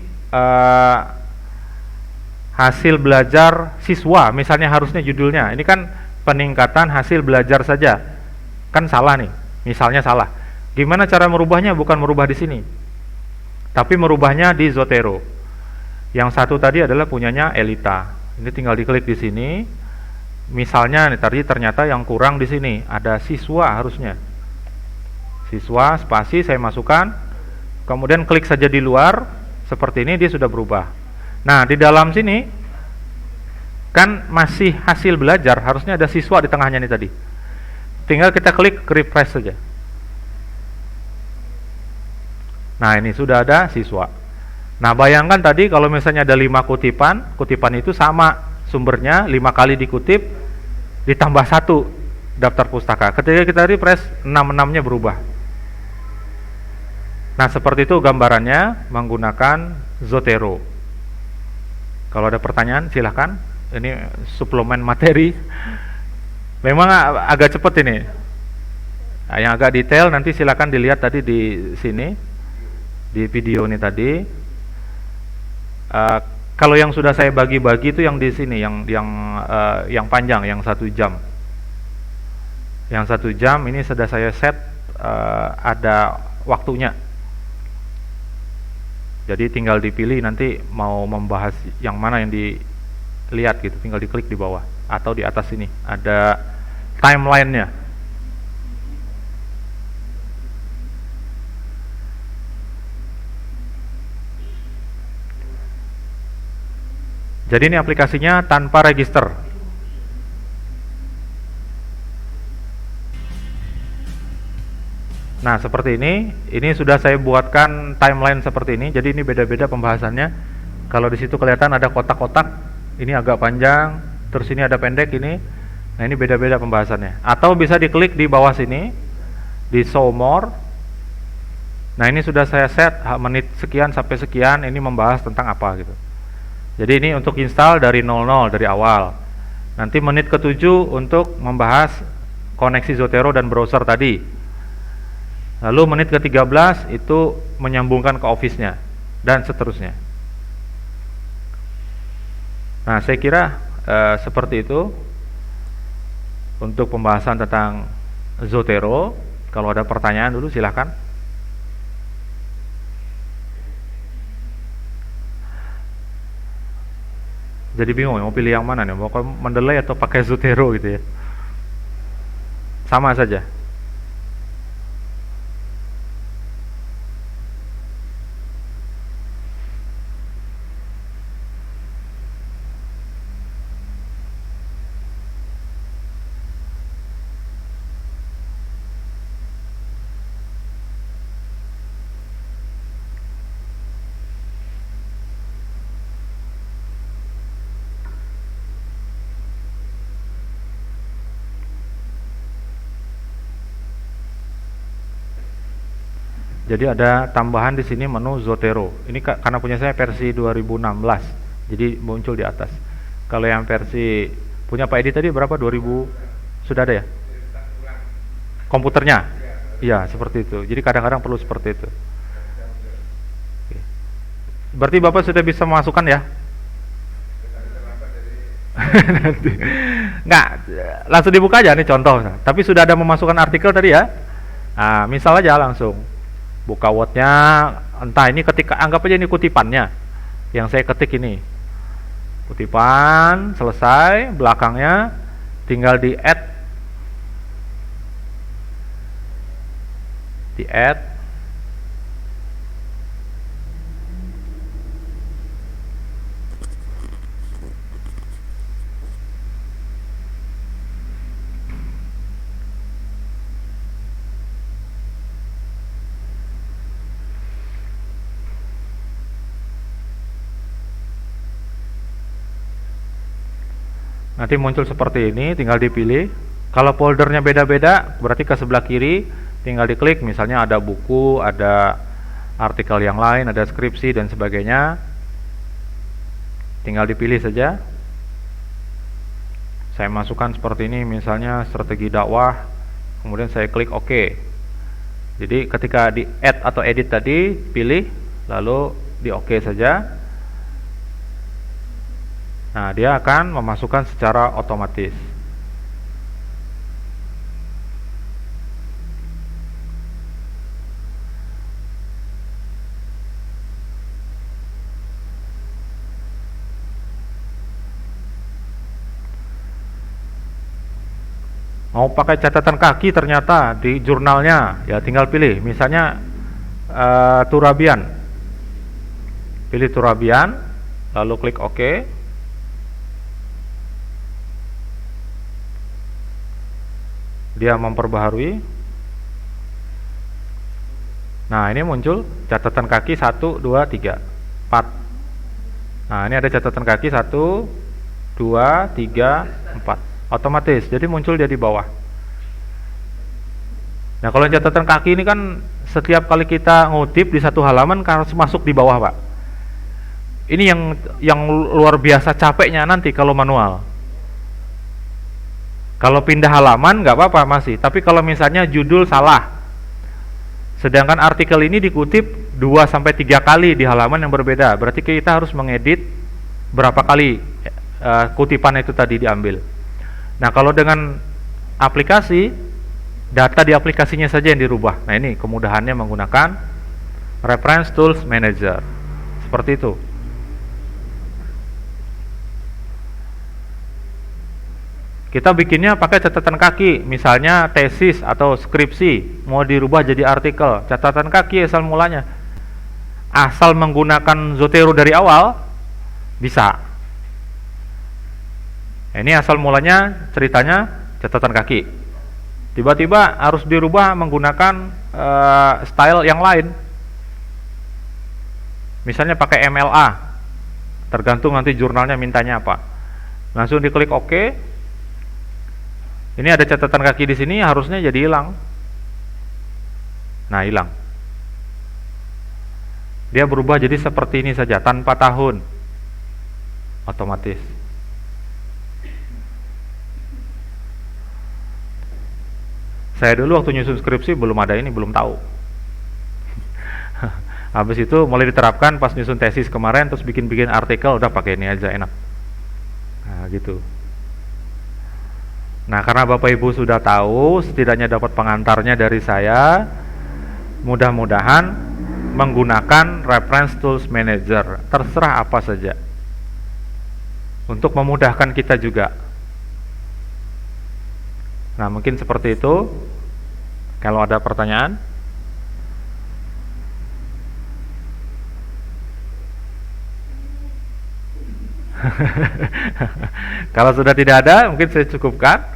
hasil belajar siswa, misalnya harusnya judulnya, ini kan peningkatan hasil belajar saja, kan salah nih, misalnya salah. Gimana cara merubahnya? Bukan merubah di sini, tapi merubahnya di Zotero. Yang satu tadi adalah punyanya Elita. Ini tinggal diklik di sini. Misalnya nih tadi ternyata yang kurang di sini ada siswa, harusnya siswa spasi saya masukkan, kemudian klik saja di luar seperti ini, dia sudah berubah. Nah, di dalam sini kan masih hasil belajar, harusnya ada siswa di tengahnya nih tadi. Tinggal kita klik refresh saja. Nah, ini sudah ada siswa. Nah, bayangkan tadi kalau misalnya ada 5 kutipan itu sama sumbernya, 5 kali dikutip ditambah 1 daftar pustaka. Ketika kita refresh, 6-6-nya berubah. Nah, seperti itu gambarannya menggunakan Zotero. Kalau ada pertanyaan silahkan. Ini suplemen materi. Memang agak cepat ini. Nah, yang agak detail nanti silahkan dilihat tadi di sini, di video ini tadi. Kalau yang sudah saya bagi-bagi itu yang di sini, yang panjang, yang 1 jam. Yang 1 jam ini sudah saya set ada waktunya. Jadi tinggal dipilih nanti mau membahas yang mana yang dilihat gitu, tinggal diklik di bawah atau di atas sini ada timelinenya. Jadi ini aplikasinya tanpa register. Nah, seperti ini sudah saya buatkan timeline seperti ini. Jadi ini beda-beda pembahasannya. Kalau di situ kelihatan ada kotak-kotak, ini agak panjang, terus ini ada pendek ini. Nah, ini beda-beda pembahasannya. Atau bisa diklik di bawah sini, di show more. Nah, ini sudah saya set menit sekian sampai sekian, ini membahas tentang apa gitu. Jadi ini untuk install dari 00 dari awal. Nanti menit ke-7 untuk membahas koneksi Zotero dan browser tadi. Lalu menit ke-13 itu menyambungkan ke Office-nya dan seterusnya. Nah, saya kira seperti itu untuk pembahasan tentang Zotero. Kalau ada pertanyaan dulu silahkan. Jadi bingung mau pilih yang mana nih, mau Mendeley atau pakai Zotero gitu ya. sama saja. Jadi ada tambahan di sini menu Zotero. Ini karena punya saya versi 2016. Jadi muncul di atas. Kalau yang versi punya Pak Edi tadi berapa? 2000 sudah ada ya? Komputernya? Iya, seperti itu. Jadi kadang-kadang perlu seperti itu. Oke. Berarti Bapak sudah bisa memasukkan ya? Nanti. Nggak, langsung dibuka aja nih contoh. Tapi sudah ada memasukkan artikel tadi ya? Nah, misal aja langsung buka Word-nya, entah ini ketika anggap aja ini kutipannya yang saya ketik ini, kutipan selesai, belakangnya tinggal di add, nanti muncul seperti ini, tinggal dipilih. Kalau foldernya beda-beda, berarti ke sebelah kiri tinggal diklik, misalnya ada buku, ada artikel yang lain, ada skripsi dan sebagainya. Tinggal dipilih saja. Saya masukkan seperti ini, misalnya strategi dakwah, kemudian saya klik OK. Jadi ketika di add atau edit tadi, pilih, lalu di OK saja. Nah, dia akan memasukkan secara otomatis. Mau pakai catatan kaki ternyata di jurnalnya, ya tinggal pilih. Misalnya Turabian. Pilih Turabian, lalu klik OK. Dia memperbaharui. Nah, ini muncul catatan kaki 1, 2, 3, 4. Nah, ini ada catatan kaki 1, 2, 3, 4. Otomatis, jadi muncul dia di bawah. Nah, kalau catatan kaki ini kan setiap kali kita ngutip di satu halaman harus masuk di bawah, Pak. Ini yang luar biasa capeknya nanti kalau manual. Kalau pindah halaman nggak apa-apa masih, tapi kalau misalnya judul salah, sedangkan artikel ini dikutip 2-3 kali di halaman yang berbeda, berarti kita harus mengedit berapa kali kutipan itu tadi diambil. Nah, kalau dengan aplikasi, data di aplikasinya saja yang dirubah. Nah, ini kemudahannya menggunakan Reference Tools Manager. Seperti itu. Kita bikinnya pakai catatan kaki, misalnya tesis atau skripsi, mau dirubah jadi artikel, catatan kaki asal mulanya. Asal menggunakan Zotero dari awal, bisa. Ini asal mulanya ceritanya catatan kaki. Tiba-tiba harus dirubah menggunakan style yang lain. Misalnya pakai MLA, tergantung nanti jurnalnya mintanya apa. Langsung diklik OK. Ini ada catatan kaki di sini, harusnya jadi hilang. Nah, hilang. Dia berubah jadi seperti ini saja, tanpa tahun. Otomatis. Saya dulu waktu nyusun skripsi belum ada ini, belum tahu. Habis itu mulai diterapkan pas nyusun tesis kemarin, terus bikin-bikin artikel, udah pakai ini aja, enak. Nah, gitu. Nah, karena Bapak Ibu sudah tahu, setidaknya dapat pengantarnya dari saya, mudah-mudahan menggunakan Reference Tools Manager, terserah apa saja, untuk memudahkan kita juga. Nah, mungkin seperti itu. Kalau ada pertanyaan, kalau sudah tidak ada, mungkin saya cukupkan.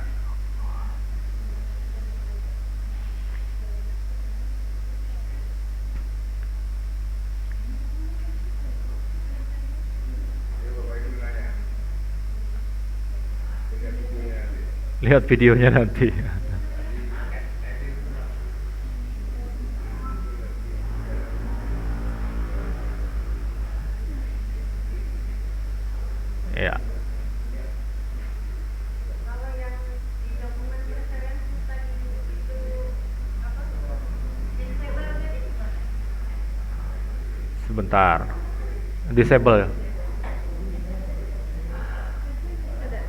Lihat videonya nanti. Ya. Kalau yang di dokumen referensi tadi itu apa? Disable jadi gimana? Sebentar. Disable.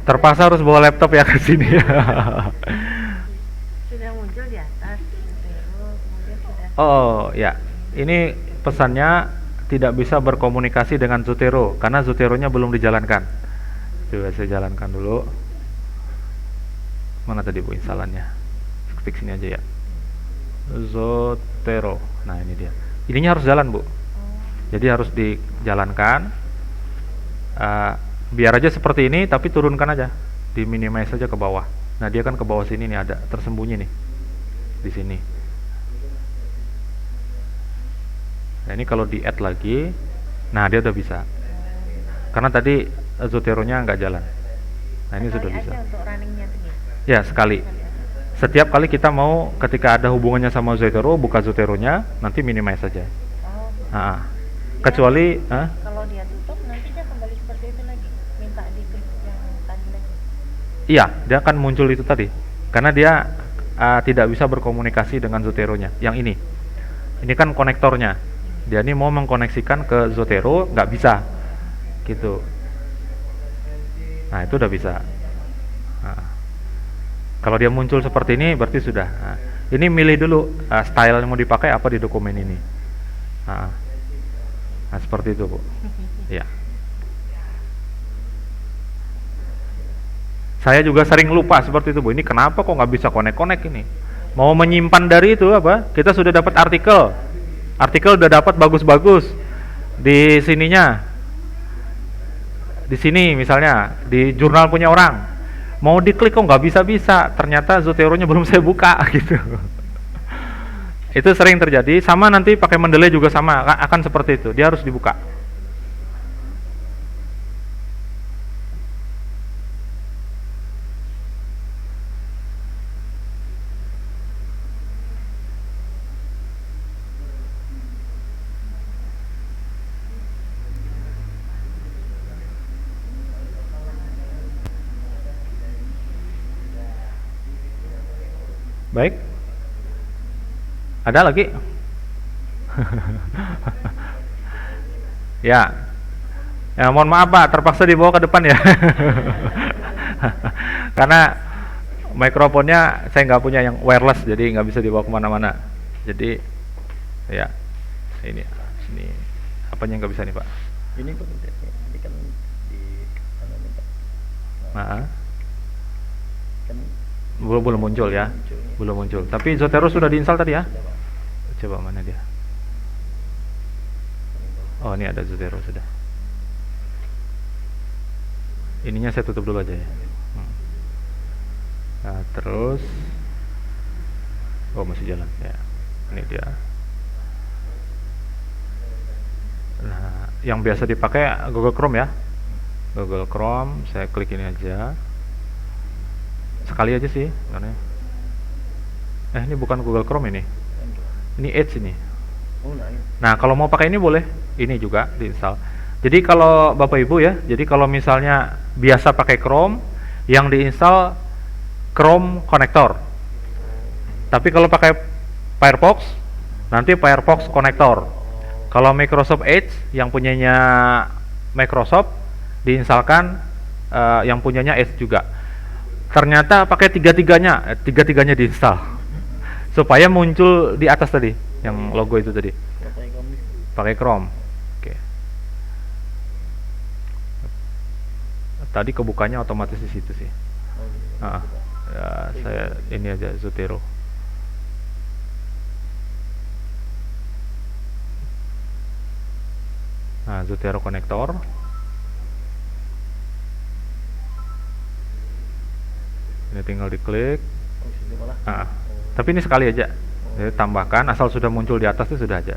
Terpaksa harus bawa laptop ya ke sini. Sudah muncul di atas Zotero, kemudian sudah Oh, ya. Ini pesannya tidak bisa berkomunikasi dengan Zotero karena Zoteronya belum dijalankan. Coba saya jalankan dulu. Mana tadi Bu instalannya? Klik sini aja ya. Zotero. Nah, ini dia. Ininya harus jalan, Bu. Jadi harus dijalankan. Biar aja seperti ini, tapi turunkan aja, di minimize saja ke bawah. Nah, dia kan ke bawah sini nih, ada tersembunyi nih di sini. Nah, ini kalau di add lagi, nah dia udah bisa. Karena tadi Zoteronya nggak jalan. Nah, ini sudah sekali bisa. aja untuk runningnya begini. Ya, sekali. Setiap kali kita mau, ketika ada hubungannya sama Zotero, buka Zoteronya, nanti minimize saja. Oh, Nah, kecuali kalau dia tutup nanti dia kembali seperti itu lagi, minta diklik yang tadi lagi. iya, dia akan muncul itu tadi. Karena dia tidak bisa berkomunikasi dengan Zoteronya. Yang ini. Ini kan konektornya. Dia ini mau mengkoneksikan ke Zotero, nggak bisa. Gitu. Nah, itu udah bisa. Nah, kalau dia muncul seperti ini, berarti sudah. Nah, ini milih dulu style yang mau dipakai apa di dokumen ini. Nah, seperti itu, Bu. Ya. Saya juga sering lupa seperti itu, Bu. Ini kenapa kok nggak bisa connect-connect ini? Mau menyimpan dari itu apa? Kita sudah dapat artikel. Artikel udah dapat bagus-bagus. Di sininya. Di sini misalnya, di jurnal punya orang. Mau diklik kok nggak bisa-bisa. Ternyata Zoteronya belum saya buka gitu. Itu sering terjadi. Sama nanti pakai Mendeley juga sama, akan seperti itu. Dia harus dibuka. Baik. Ada lagi? Ya. Ya, mohon maaf Pak, terpaksa dibawa ke depan ya. Karena mikrofonnya saya nggak punya yang wireless, jadi nggak bisa dibawa kemana-mana. Jadi, ya, ini, sini. Apanya nggak bisa nih Pak? Ini kan ini kan di mana nih Pak? Nah, Kan belum muncul ya, munculnya. belum muncul. Tapi Zotero sudah diinstal tadi ya? Sudah, Pak. Coba mana dia? Oh, ini ada Zotero sudah. Ininya saya tutup dulu aja ya. Nah, terus, oh masih jalan ya. Ini dia. Nah, yang biasa dipakai Google Chrome ya. Google Chrome, saya klik ini aja. Sekali aja sih, karena. Ini bukan Google Chrome ini. Ini Edge ini. Oh, nah, ini. Nah, kalau mau pakai ini boleh, ini juga diinstal. Jadi kalau Bapak Ibu ya, jadi kalau misalnya biasa pakai Chrome, yang diinstal Chrome Connector. Tapi kalau pakai Firefox, nanti Firefox Connector. Kalau Microsoft Edge, yang punyanya Microsoft, diinstalkan yang punyanya Edge juga. Ternyata pakai tiga-tiganya diinstal. Supaya muncul di atas tadi, yang logo itu tadi. Pakai komik. Pakai Chrome. Oke. Tadi kebukanya otomatis di situ sih. Oh, gitu. Ya, saya ini aja Zotero. Nah, Zotero konektor. Ini tinggal diklik. Oh, situ malah. Ah, tapi ini sekali aja. Jadi tambahkan, asal sudah muncul di atas itu sudah aja.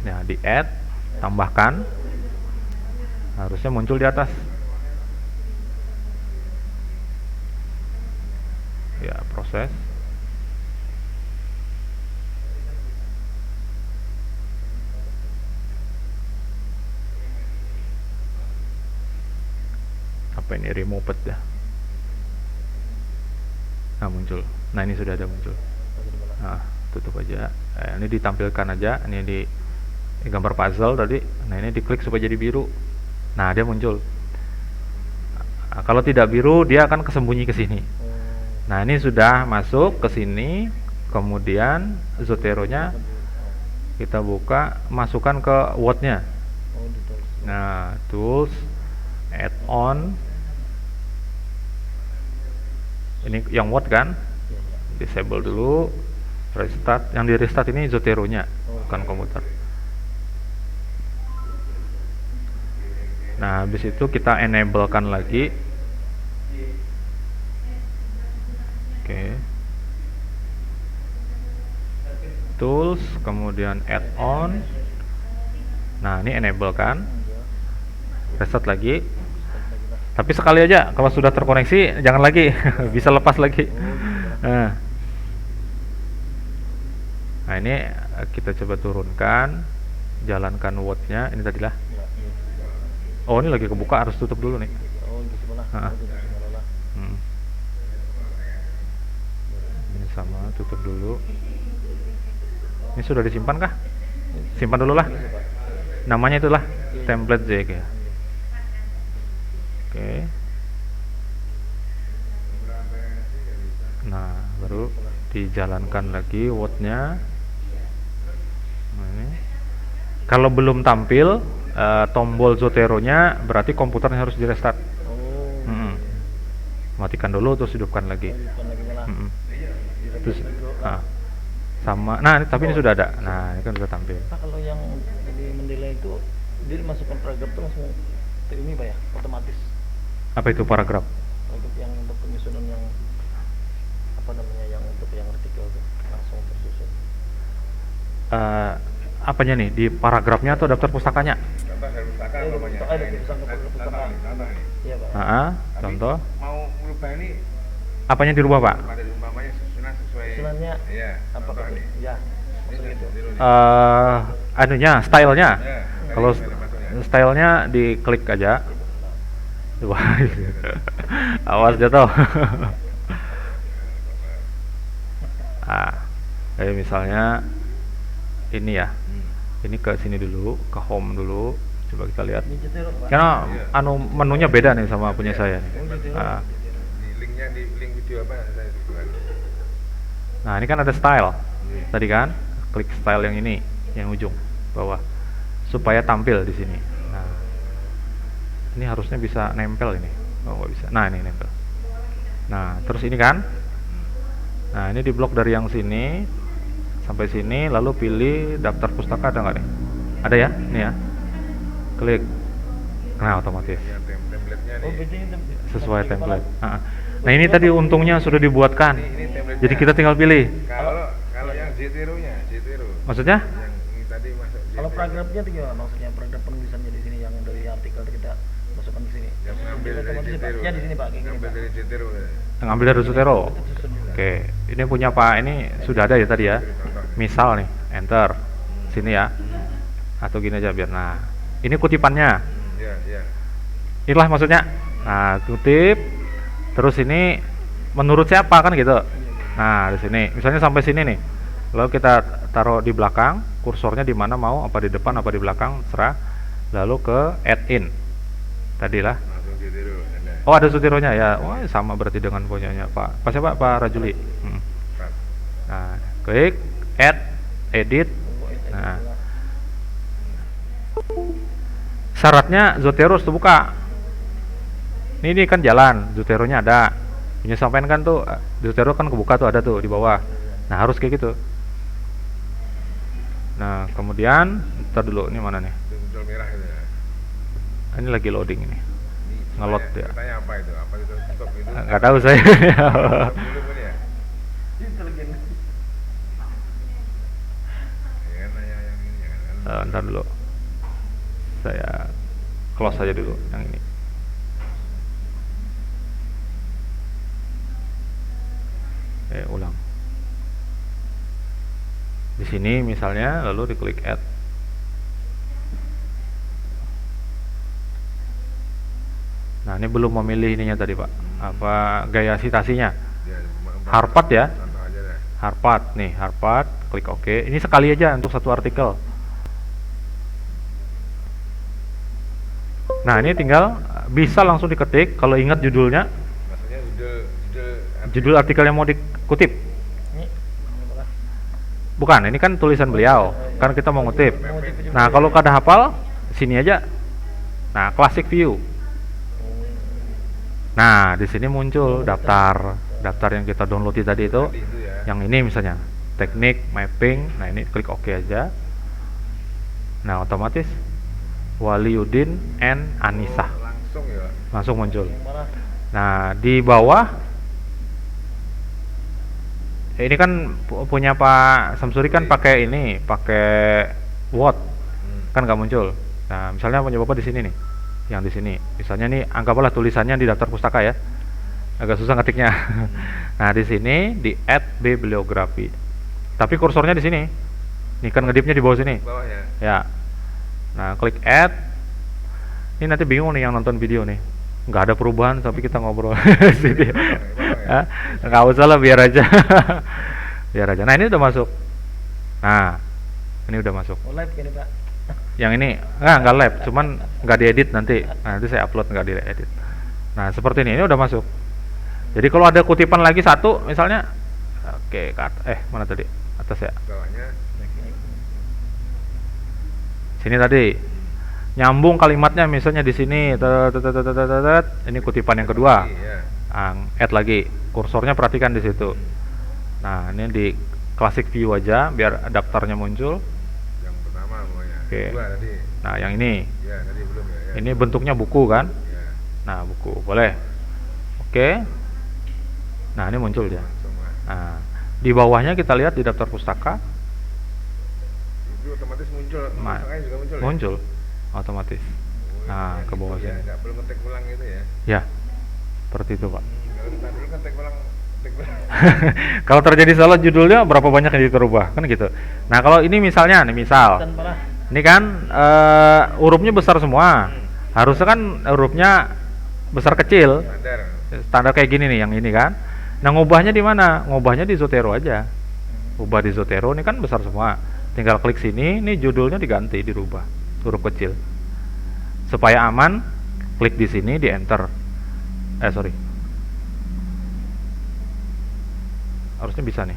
Ya, di add, tambahkan. Harusnya muncul di atas. Ya, proses. Apa ini removed ya? Nah, muncul. Nah, ini sudah ada muncul. Nah, tutup aja. Ini ditampilkan aja. Ini di gambar puzzle tadi. Nah, ini diklik supaya jadi biru. Nah, dia muncul. Nah, kalau tidak biru, dia akan kesembunyi ke sini. Nah, ini sudah masuk ke sini. Kemudian Zotero-nya kita buka, masukkan ke Word-nya. Oh, di tools. Nah, tools, add-on. Ini yang Word kan? Iya, iya. Disable dulu, restart. Yang di restart ini Zotero-nya, Oh, bukan komputer. Nah, habis itu kita enable-kan lagi. Oke. Tools, kemudian add-on. Nah, ini enable kan? Restart lagi. Tapi sekali aja, kalau sudah terkoneksi jangan lagi, bisa lepas lagi. Nah, ini kita coba turunkan, jalankan Word-nya. Ini tadilah. Iya, iya. Oh, ini lagi kebuka, harus tutup dulu nih. Oh, gitu malah. Ah. Oh, tidak mengelola. Ini sama, tutup dulu. Ini sudah disimpan kah? Simpan dulu lah. Namanya itulah template JK ya. Oke. Nah, baru dijalankan lagi Word-nya. Nah, ini. Kalau belum tampil tombol Zotero-nya, berarti komputernya harus direstart. Oh, Matikan dulu terus hidupkan lagi. bukan lagi malah. Terus sama. Nah, tapi ini sudah ada. Nah, ini kan sudah tampil. Pak, kalau yang jadi mendelay itu dia dimasukkan paragraf itu langsung ke ini Pak ya, otomatis. Apa itu paragraf? Paragraf yang untuk penyusunan yang apa namanya, yang untuk yang artikel itu langsung tersusun. Apanya nih, di paragrafnya atau daftar pustakanya? Contoh dari pustaka Ada umpamanya. pustaka, ada pustaka, pustaka. Contoh nih. Iya Pak. Tapi Contoh. mau merubah ini Apanya dirubah, Pak? pada umpamanya susunan sesuai. Susunannya Iya. apa Contoh Pak? nih. Ya, Ini maksud gitu. tiru nih. Anunya, stylenya. Ya, Kalau tadi gimana maksudnya? stylenya diklik aja. Wah, awas jatuh. Kayak misalnya ini ya. Ini ke sini dulu, ke home dulu. Coba kita lihat. Ini Zotero Pak. Karena menunya beda nih sama punya saya nih. Oh, Zotero. Ah. Di linknya, di link video apa saya bukan. Nah, ini kan ada style. Tadi kan, klik style yang ini, yang ujung bawah, supaya tampil di sini. Nah, ini harusnya bisa nempel ini. Oh, nggak bisa. Nah, ini nempel. Nah, terus ini kan. Nah, ini diblok dari yang sini sampai sini, lalu pilih daftar pustaka, ada nggak nih? Ada ya? Ini ya. Klik. Nah, otomatis Yang template-nya Oh, nih. berarti ini sesuai template. Nah, ini tadi untungnya sudah dibuatkan. Ini template-nya. Jadi kita tinggal pilih. Kalau yang Zotero-nya, Zotero. Maksudnya? Yang ini tadi masuk kalau Zotero. paragrafnya itu gimana maksudnya, paragraf penulisannya di sini yang dari artikel kita masukkan di sini. Yang mengambil Jadi dari otomatis Pak. Zotero. Ya di sini Pak, kayak gini Ngambil Pak. dari Zotero. Ngambil dari Zotero. Itu susun juga. Oke, ini punya Pak, ini sudah ada ya tadi ya. Misal nih, enter sini ya. Atau gini aja biar. Nah, ini kutipannya. Iya, iya. Inilah maksudnya. Nah, kutip. Terus ini menurut siapa kan gitu. Nah, di sini. Misalnya sampai sini nih. Lalu kita taruh di belakang, kursornya di mana mau, apa di depan, apa di belakang, serah. Lalu ke add in. Tadilah. Langsung Zotero. Ada. Oh, ada Zoteronya ya. Wah, sama berarti dengan punyanya Pak. Pak siapa? Pak Rajuli. Pas. Nah, klik add, edit. Nah, syaratnya Zotero harus terbuka. Ini kan jalan, Zotero-nya ada. Punya sampean kan tuh, Zotero kan kebuka tuh, ada tuh di bawah. Nah, harus kayak gitu. Nah, kemudian ntar dulu, ini mana nih? Itu muncul merah itu ya. Ini lagi loading ini. Ini Ngelot tanya- ya. Tanya apa itu? Apa itu stop itu? Nggak tahu saya. Stop dulu pun ya. Itu lagi. Ya kan nanya yang ini ya kan. Ntar dulu. Saya close aja dulu yang ini. Ulang. Di sini misalnya, lalu diklik add. Nah, ini belum memilih ininya tadi, Pak. Apa gaya citasinya? Dia Harpat ya? Contoh aja deh. Harpat nih, Harpat, klik OK. Ini sekali aja untuk satu artikel. Nah, ini tinggal bisa langsung diketik kalau ingat judulnya, Maksudnya judul artikel yang mau dikutip. Ini apa? Bukan, ini kan tulisan beliau. Kan kita mau ngutip. Nah, kalau kada hafal, sini aja. Nah, classic view. Nah, di sini muncul daftar yang kita download tadi itu. tadi itu ya. Yang ini misalnya teknik mapping. Nah, ini klik OK aja. Nah, otomatis Waliuddin and Anissa Langsung ya. langsung muncul. Yang mana? Nah, di bawah ini kan punya Pak Samsuri kan pakai ini, pakai Word. Kan nggak muncul. Nah, misalnya punya Bapak di sini nih. Yang di sini. Misalnya nih anggaplah tulisannya di daftar pustaka ya. Agak susah ngetiknya. Nah, di sini di add bibliografi. Tapi kursornya di sini. Nih kan ngedipnya di bawah sini. Bawah ya. Ya. Nah, klik add. Ini nanti bingung nih yang nonton video nih. Nggak ada perubahan tapi kita ngobrol sini. Hah? Nggak usah lah, biar aja. Biar aja. Nah, ini udah masuk. Nah, ini udah masuk. Oh, live gini, Pak. Yang ini nggak live, cuman nggak diedit nanti. Nah, nanti saya upload nggak diedit. Nah, seperti ini udah masuk. Jadi kalau ada kutipan lagi satu, misalnya, oke, mana tadi atas ya? Bawahnya Sini tadi nyambung kalimatnya, misalnya di sini, ini kutipan yang kedua. iya. Add lagi, kursornya perhatikan di situ. Nah, ini di classic view aja biar daftarnya muncul. Yang pertama pokoknya. Oke. Dua tadi. Nah, yang ini, Ya, tadi belum ya. Ya. ini bentuknya buku kan? Ya. Nah, buku boleh. Oke. Nah, ini muncul ya. Langsung lah. Nah, di bawahnya kita lihat di daftar pustaka Itu otomatis muncul. Pustakanya juga muncul. muncul otomatis. Ya? Nah, ke bawah gitu ya. sini. Nggak perlu ngetik ulang gitu ya. Ya, seperti itu Pak. Kalau kita dulu kan ngetik ulang. Kalau terjadi salah judulnya berapa banyak yang dirubah kan gitu. Nah, kalau ini misalnya nih misal, Dan mana? ini kan hurufnya besar semua. Harusnya kan hurufnya besar kecil. Standar. Standar kayak gini nih yang ini kan. Nah, ngubahnya di mana? Ngubahnya di Zotero aja. Ubah di Zotero ini kan besar semua. Tinggal klik sini, ini judulnya diganti, dirubah huruf kecil. Supaya aman, klik di sini, di enter. Sorry. Harusnya bisa nih.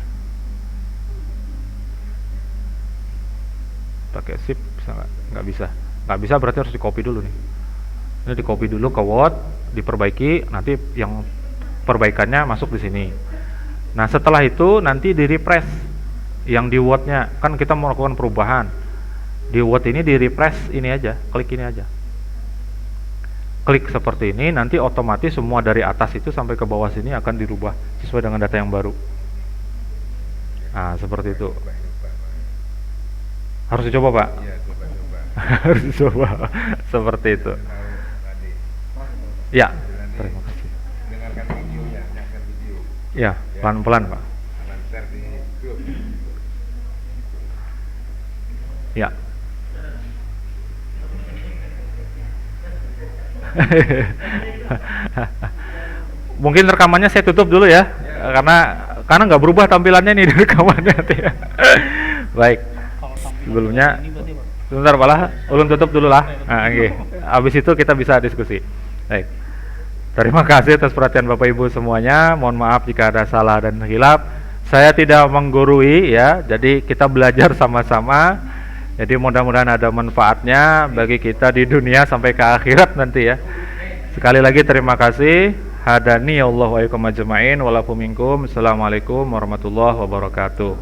Pakai shift bisa nggak? Nggak bisa. Nggak bisa berarti harus di copy dulu nih. Ini di copy dulu ke Word, diperbaiki, nanti yang perbaikannya masuk di sini. Nah, setelah itu nanti di refresh yang di Word-nya, kan kita mau melakukan perubahan. Di Word ini di refresh ini aja, klik ini aja. Klik seperti ini, nanti otomatis semua dari atas itu sampai ke bawah sini akan dirubah sesuai dengan data yang baru. Nah, seperti itu. Coba. Harus dicoba, Pak. Iya, coba. Harus dicoba. Seperti itu. Tahu tadi. Ya, Nanti terima kasih. dengarkan videonya, nyalakan video. Ya, pelan-pelan, Pak. Akan share di grup. Ya. Mungkin rekamannya saya tutup dulu ya, karena nggak berubah tampilannya nih di rekamannya nanti ya. Baik, Kalau tampilan sebelumnya ini berarti, Pak. sebentar Pak lah, ulun tutup dulu lah. Nah, oke. Habis itu kita bisa diskusi. Baik. Terima kasih atas perhatian Bapak Ibu semuanya. Mohon maaf jika ada salah dan hilap. Saya tidak menggurui ya, jadi kita belajar sama-sama. Jadi mudah-mudahan ada manfaatnya bagi kita di dunia sampai ke akhirat nanti ya. Sekali lagi terima kasih. Hadani Allah wa iyyakum ajma'in walafu minkum. Assalamualaikum warahmatullahi wabarakatuh.